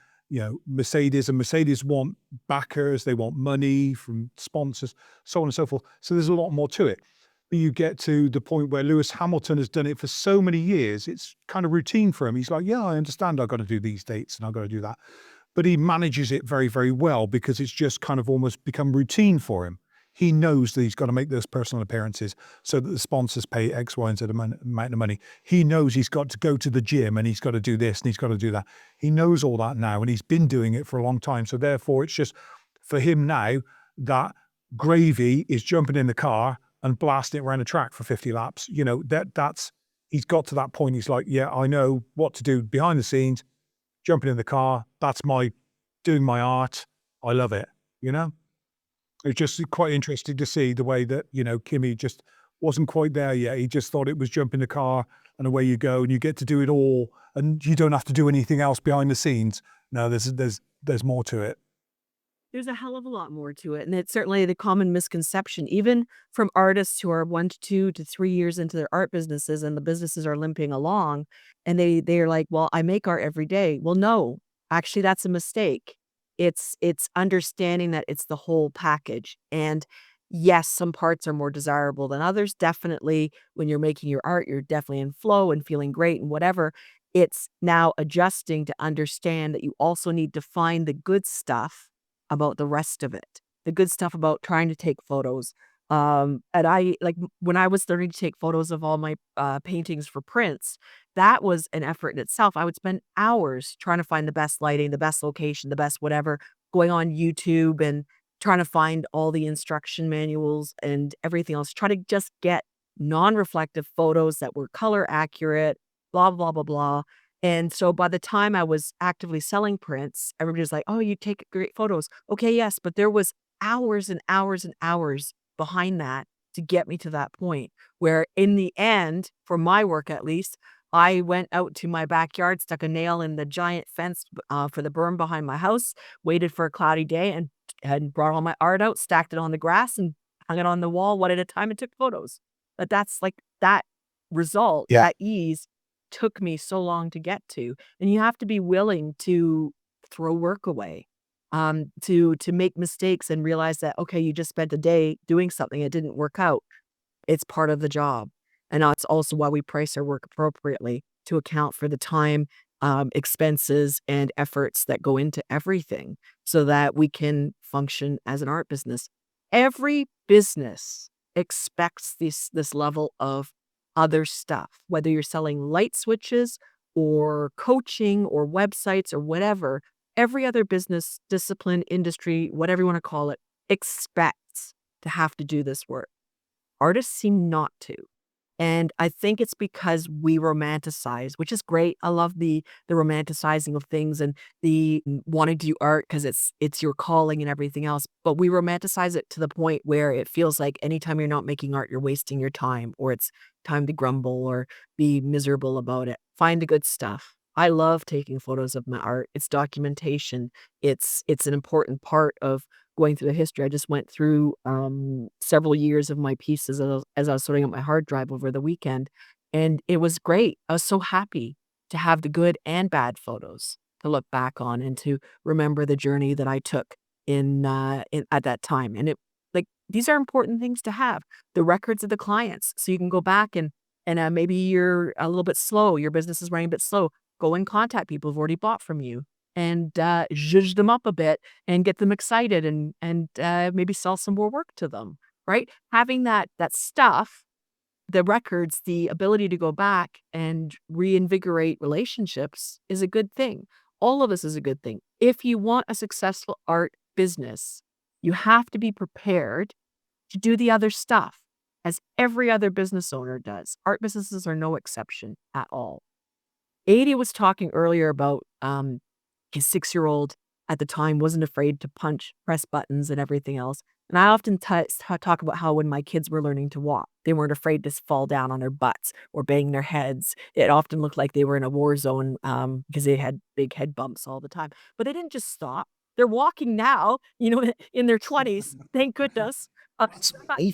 Speaker 3: Mercedes, and Mercedes want backers. They want money from sponsors, so on and so forth. So there's a lot more to it. But you get to the point where Lewis Hamilton has done it for so many years, it's kind of routine for him. He's like, yeah, I understand I've got to do these dates and I've got to do that. But he manages it very, very well, because it's just kind of almost become routine for him. He knows that he's got to make those personal appearances so that the sponsors pay X, Y, and Z amount of money. He knows he's got to go to the gym and he's got to do this and he's got to do that. He knows all that now, and he's been doing it for a long time. So therefore, it's just for him now that gravy is jumping in the car and blasting it around the track for 50 laps. That's he's got to that point. He's like, yeah, I know what to do behind the scenes, jumping in the car. That's doing my art. I love it, It's just quite interesting to see the way that, Kimi just wasn't quite there yet. He just thought it was jump in the car and away you go and you get to do it all and you don't have to do anything else behind the scenes. No, there's more to it.
Speaker 1: There's a hell of a lot more to it, and it's certainly the common misconception, even from artists who are 1 to 2 to 3 years into their art businesses, and the businesses are limping along, and they're like, "Well, I make art every day." Well, no, actually, that's a mistake. It's understanding that it's the whole package, and yes, some parts are more desirable than others. Definitely, when you're making your art, you're definitely in flow and feeling great and whatever. It's now adjusting to understand that you also need to find the good stuff about the rest of it. The good stuff about trying to take photos. And when I was starting to take photos of all my paintings for prints, that was an effort in itself. I would spend hours trying to find the best lighting, the best location, the best whatever, going on YouTube and trying to find all the instruction manuals and everything else, try to just get non-reflective photos that were color accurate, blah, blah, blah, blah. And so by the time I was actively selling prints, everybody was like, "Oh, you take great photos." Okay, yes, but there was hours and hours and hours behind that to get me to that point where in the end, for my work at least, I went out to my backyard, stuck a nail in the giant fence for the berm behind my house, waited for a cloudy day and brought all my art out, stacked it on the grass and hung it on the wall one at a time and took photos. But that's like that result,
Speaker 2: Yeah.
Speaker 1: that ease took me so long to get to, and you have to be willing to throw work away, to make mistakes and realize that, okay, you just spent a day doing something, it didn't work out. It's part of the job, and that's also why we price our work appropriately to account for the time, expenses, and efforts that go into everything so that we can function as an art business. Every business expects this level of other stuff, whether you're selling light switches or coaching or websites or whatever, every other business, discipline, industry, whatever you want to call it, expects to have to do this work. Artists seem not to. And I think it's because we romanticize, which is great. I love the romanticizing of things and the wanting to do art because it's your calling and everything else. But we romanticize it to the point where it feels like anytime you're not making art, you're wasting your time, or it's time to grumble or be miserable about it. Find the good stuff. I love taking photos of my art. It's documentation. It's an important part of going through the history. I just went through several years of my pieces as I was sorting out my hard drive over the weekend, and it was great. I was so happy to have the good and bad photos to look back on and to remember the journey that I took in at that time. And these are important things to have. The records of the clients, so you can go back and maybe you're a little bit slow, your business is running a bit slow. Go and contact people who've already bought from you and zhuzh them up a bit and get them excited and maybe sell some more work to them, right? Having that stuff, the records, the ability to go back and reinvigorate relationships is a good thing. All of this is a good thing. If you want a successful art business, you have to be prepared to do the other stuff, as every other business owner does. Art businesses are no exception at all. Adi was talking earlier about his 6-year-old at the time wasn't afraid to press buttons and everything else. And I often talk about how when my kids were learning to walk, they weren't afraid to fall down on their butts or bang their heads. It often looked like they were in a war zone because they had big head bumps all the time. But they didn't just stop. They're walking now, in their 20s. Thank goodness.
Speaker 2: That's
Speaker 1: But
Speaker 2: me.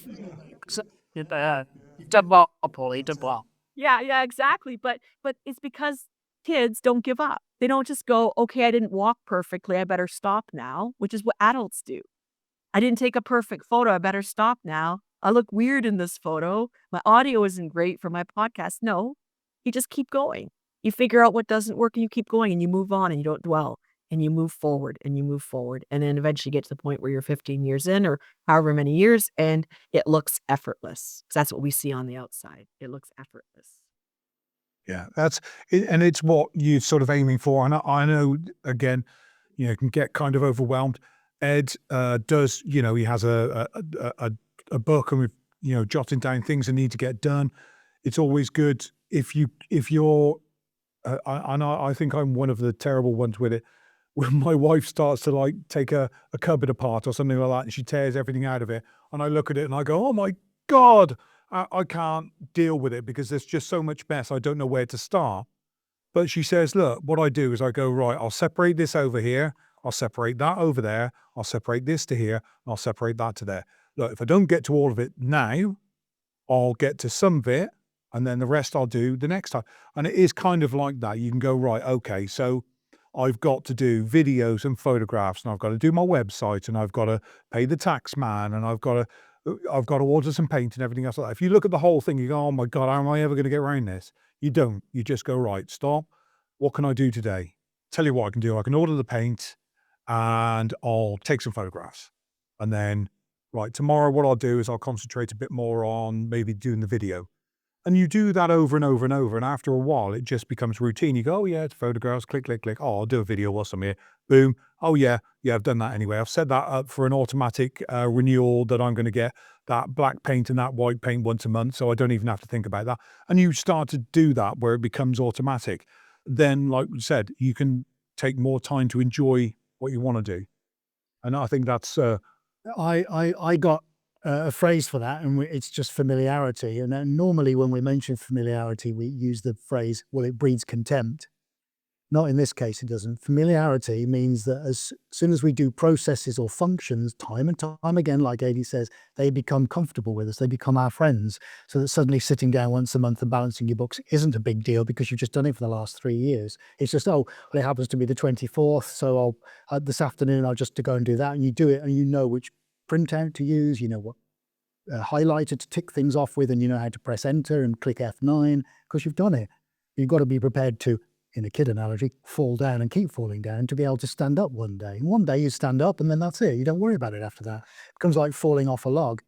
Speaker 1: yeah, exactly. But it's because kids don't give up. They don't just go, okay, I didn't walk perfectly. I better stop now, which is what adults do. I didn't take a perfect photo. I better stop now. I look weird in this photo. My audio isn't great for my podcast. No, you just keep going. You figure out what doesn't work and you keep going and you move on and you don't dwell and you move forward and you move forward. And then eventually get to the point where you're 15 years in or however many years and it looks effortless. 'Cause that's what we see on the outside. It looks effortless.
Speaker 3: Yeah, that's it, and it's what you're sort of aiming for. And I know, again, can get kind of overwhelmed. Ed does, he has a book, and with jotting down things that need to get done. It's always good if you're. I think I'm one of the terrible ones with it. When my wife starts to like take a cupboard apart or something like that, and she tears everything out of it, and I look at it and I go, "Oh my God, I can't deal with it because there's just so much mess. I don't know where to start." But she says, "Look, what I do is I go, right, I'll separate this over here. I'll separate that over there. I'll separate this to here. And I'll separate that to there. Look, if I don't get to all of it now, I'll get to some of it, and then the rest I'll do the next time." And it is kind of like that. You can go, right, okay, so I've got to do videos and photographs, and I've got to do my website, and I've got to pay the tax man, and I've got to order some paint and everything else like that. If you look at the whole thing, you go, "Oh my God, how am I ever going to get around this?" You don't. You just go, right, stop. What can I do today? Tell you what I can do. I can order the paint and I'll take some photographs. And then, right, tomorrow what I'll do is I'll concentrate a bit more on maybe doing the video. And you do that over and over and over. And after a while, it just becomes routine. You go, "Oh, yeah, it's photographs, click, click, click. Oh, I'll do a video whilst I'm here." Boom. "Oh, yeah, I've done that anyway. I've set that up for an automatic renewal that I'm going to get that black paint and that white paint once a month. So I don't even have to think about that." And you start to do that where it becomes automatic. Then, like we said, you can take more time to enjoy what you want to do. And I think that's,
Speaker 2: I got a phrase for that, and it's just familiarity. And then normally when we mention familiarity, we use the phrase, "Well, it breeds contempt." Not in this case, it doesn't. Familiarity means that as soon as we do processes or functions time and time again, like Adi says, they become comfortable with us. They become our friends. So that suddenly sitting down once a month and balancing your books isn't a big deal because you've just done it for the last 3 years. It's just, oh, well, it happens to be the 24th. So this afternoon, I'll just to go and do that. And you do it and you know which printout to use, you know what highlighter to tick things off with, and you know how to press enter and click F9 because you've done it. You've got to be prepared to, in a kid analogy, fall down and keep falling down to be able to stand up one day. And one day you stand up and then that's it. You don't worry about it after that. It becomes like falling off a log.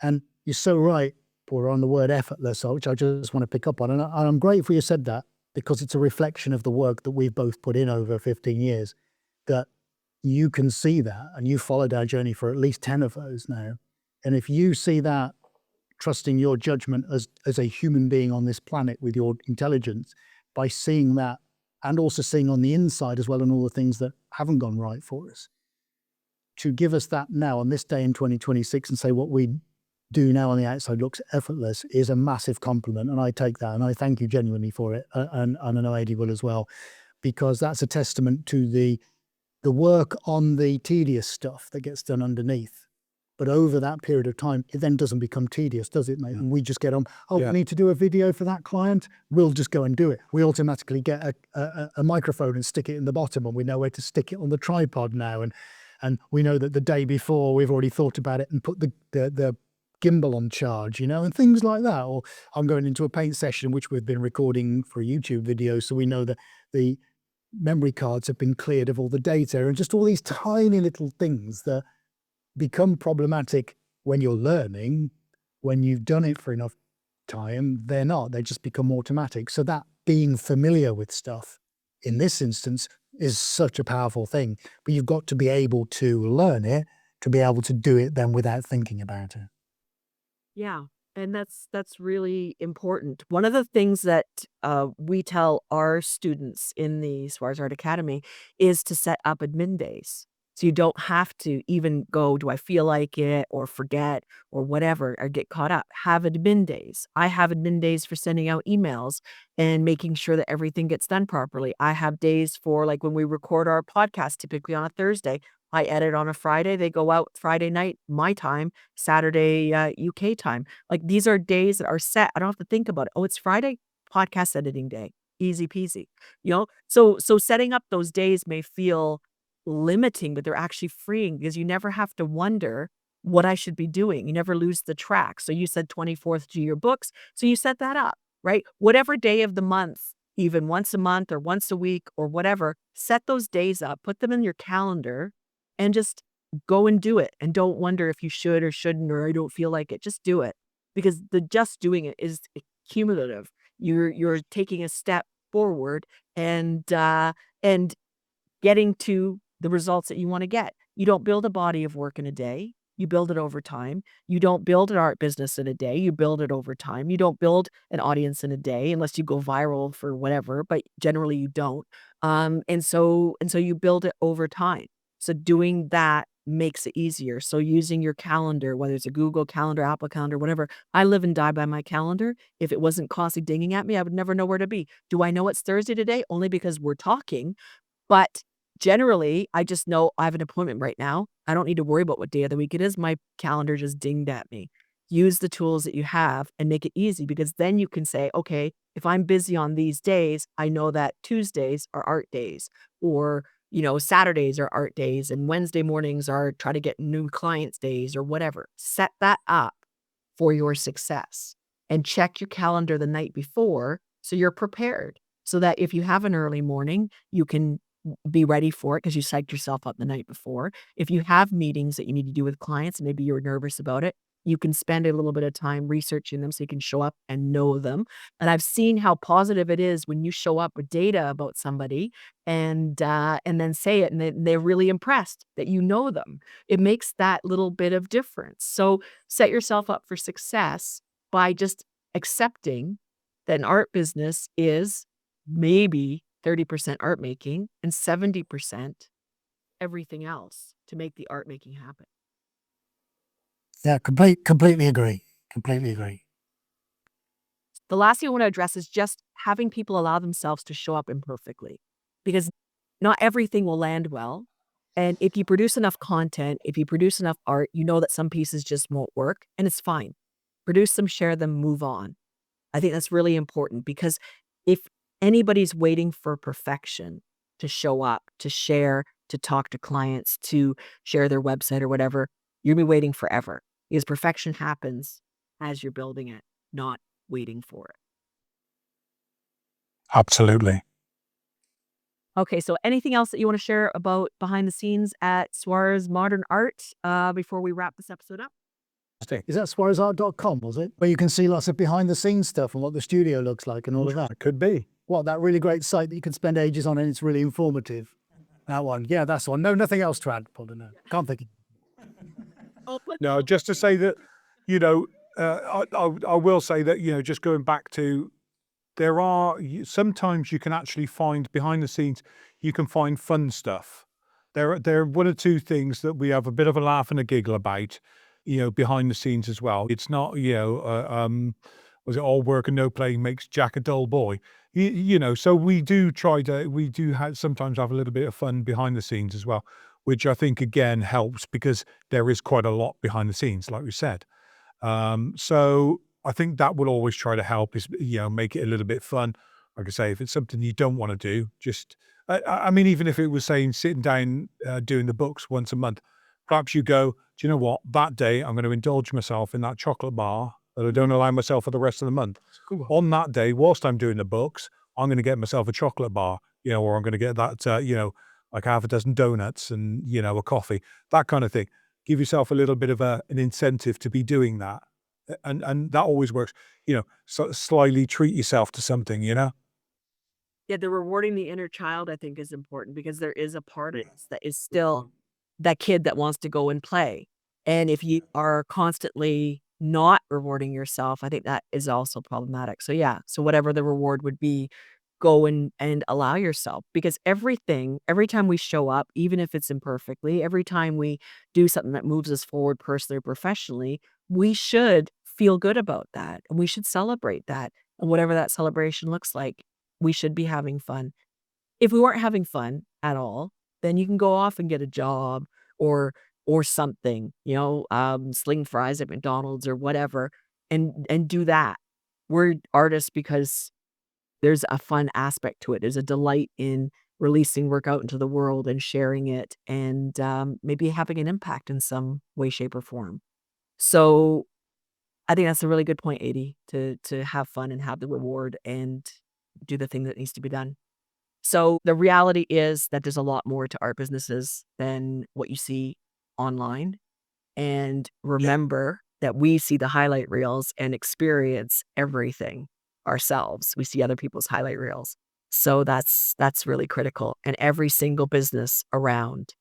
Speaker 2: And you're so right, Paula, on the word effortless, which I just want to pick up on. And I'm grateful you said that because it's a reflection of the work that we've both put in over 15 years, that you can see that and you followed our journey for at least 10 of those now. And if you see that, trusting your judgment as a human being on this planet with your intelligence, by seeing that and also seeing on the inside as well and all the things that haven't gone right for us, to give us that now on this day in 2026 and say what we do now on the outside looks effortless is a massive compliment. And I take that and I thank you genuinely for it. And I know Adi will as well, because that's a testament to the work on the tedious stuff that gets done underneath. But over that period of time, it then doesn't become tedious, does it, mate? And we just get on, we need to do a video for that client. We'll just go and do it. We automatically get a microphone and stick it in the bottom, and we know where to stick it on the tripod now. And And we know that the day before we've already thought about it and put the gimbal on charge, and things like that. Or I'm going into a paint session, which we've been recording for a YouTube video. So we know that the memory cards have been cleared of all the data, and just all these tiny little things that become problematic when you're learning. When you've done it for enough time, they're not. They just become automatic. So that being familiar with stuff in this instance is such a powerful thing. But you've got to be able to learn it to be able to do it then without thinking about it.
Speaker 1: Yeah, and that's really important. One of the things that we tell our students in the Swarez Art Academy is to set up admin days. So you don't have to even go, do I feel like it, or forget, or whatever, or get caught up. Have admin days. I have admin days for sending out emails and making sure that everything gets done properly. I have days for, like, when we record our podcast, typically on a Thursday. I edit on a Friday. They go out Friday night, my time, Saturday, UK time. Like, these are days that are set. I don't have to think about it. Oh, it's Friday, podcast editing day. Easy peasy. So setting up those days may feel limiting, but they're actually freeing, because you never have to wonder what I should be doing. You never lose the track. So you said 24th do your books. So you set that up, right? Whatever day of the month, even once a month or once a week or whatever, set those days up, put them in your calendar, and just go and do it. And don't wonder if you should or shouldn't, or I don't feel like it. Just do it, because the just doing it is cumulative. You're taking a step forward and getting to the results that you want to get. You don't build a body of work in a day. You build it over time. You don't build an art business in a day. You build it over time. You don't build an audience in a day unless you go viral for whatever, but generally you don't. And so you build it over time. So doing that makes it easier. So using your calendar, whether it's a Google Calendar, Apple Calendar, whatever. I live and die by my calendar. If it wasn't constantly dinging at me, I would never know where to be. Do I know it's Thursday today? Only because we're talking. But generally, I just know I have an appointment right now. I don't need to worry about what day of the week it is. My calendar just dinged at me. Use the tools that you have and make it easy, because then you can say, okay, if I'm busy on these days, I know that Tuesdays are art days, or Saturdays are art days, and Wednesday mornings are try to get new clients days, or whatever. Set that up for your success and check your calendar the night before so you're prepared. So that if you have an early morning, you can be ready for it because you psyched yourself up the night before. If you have meetings that you need to do with clients, and maybe you're nervous about it, you can spend a little bit of time researching them so you can show up and know them. And I've seen how positive it is when you show up with data about somebody and then say it, and they're really impressed that you know them. It makes that little bit of difference. So set yourself up for success by just accepting that an art business is maybe 30% art making and 70% everything else to make the art making happen.
Speaker 2: Yeah, completely agree. Completely agree.
Speaker 1: The last thing I want to address is just having people allow themselves to show up imperfectly, because not everything will land well. And if you produce enough content, if you produce enough art, you know that some pieces just won't work, and it's fine. Produce them, share them, move on. I think that's really important, because if anybody's waiting for perfection to show up, to share, to talk to clients, to share their website or whatever, you'll be waiting forever, because perfection happens as you're building it, not waiting for it.
Speaker 3: Absolutely.
Speaker 1: Okay, so anything else that you want to share about behind the scenes at Swarez Modern Art before we wrap this episode up?
Speaker 2: Is that swarezart.com, was it? Where you can see lots of behind the scenes stuff and what the studio looks like and all of that.
Speaker 3: It could be.
Speaker 2: What, that really great site that you can spend ages on and it's really informative? That one. Yeah, that's the one. No, nothing else to add, Paula. No, can't think.
Speaker 3: No, just to say that, I will say that, just going back to, sometimes you can actually find behind the scenes, you can find fun stuff. There are one or two things that we have a bit of a laugh and a giggle about, behind the scenes as well. It's not, was it all work and no play makes Jack a dull boy? So we do sometimes have a little bit of fun behind the scenes as well, which I think again helps, because there is quite a lot behind the scenes, like we said. So I think that will always try to help, is, make it a little bit fun. like I say, if it's something you don't want to do, just, I mean, even if it was saying sitting down, doing the books once a month, perhaps you go, do you know what? That day, I'm going to indulge myself in that chocolate bar that I don't allow myself for the rest of the month. On that day, whilst I'm doing the books, I'm going to get myself a chocolate bar, or I'm going to get that, like half a dozen donuts and, a coffee, that kind of thing. Give yourself a little bit of an incentive to be doing that. And that always works, so slyly treat yourself to something,
Speaker 1: Yeah, the rewarding the inner child, I think, is important because there is a part of us that is still that kid that wants to go and play. And if you are constantly not rewarding yourself, I think that is also problematic. So yeah, so whatever the reward would be, go and allow yourself because every time we show up, even if it's imperfectly, every time we do something that moves us forward personally or professionally, we should feel good about that and we should celebrate that. And whatever that celebration looks like, we should be having fun. If we weren't having fun at all, then you can go off and get a job or or something, sling fries at McDonald's or whatever, and do that. We're artists because there's a fun aspect to it. There's a delight in releasing work out into the world and sharing it and, maybe having an impact in some way, shape, or form. So, I think that's a really good point, Adie, to have fun and have the reward and do the thing that needs to be done. So the reality is that there's a lot more to art businesses than what you see online. And
Speaker 3: Yeah.
Speaker 1: remember that we see the highlight reels and experience everything ourselves. We see other people's highlight reels. So that's really critical. And every single business around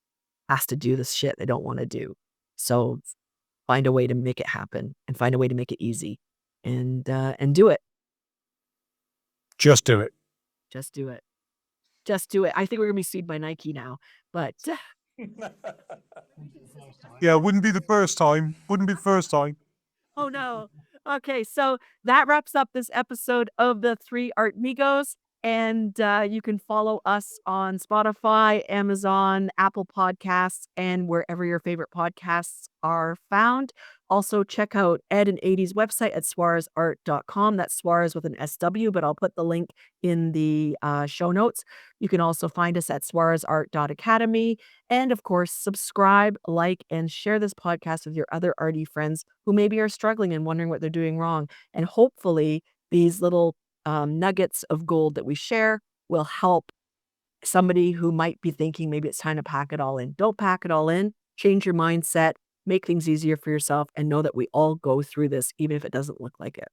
Speaker 1: has to do the shit they don't want to do. So find a way to make it happen and find a way to make it easy and do it.
Speaker 3: Just do it.
Speaker 1: Just do it. Just do it. I think we're gonna be sued by Nike now, but
Speaker 3: Yeah, wouldn't be the first time. Wouldn't be the first time.
Speaker 1: oh no. Okay, so that wraps up this episode of the Three Artmigos, and you can follow us on Spotify, Amazon, Apple Podcasts, and wherever your favorite podcasts are found. Also, check out Ed and Adie's website at swarezart.com. That's Swarez with an SW, but I'll put the link in the show notes. You can also find us at swarezart.academy. And of course, subscribe, like, and share this podcast with your other arty friends who maybe are struggling and wondering what they're doing wrong. And hopefully, these little nuggets of gold that we share will help somebody who might be thinking maybe it's time to pack it all in. Don't pack it all in. Change your mindset, make things easier for yourself, and know that we all go through this, even if it doesn't look like it.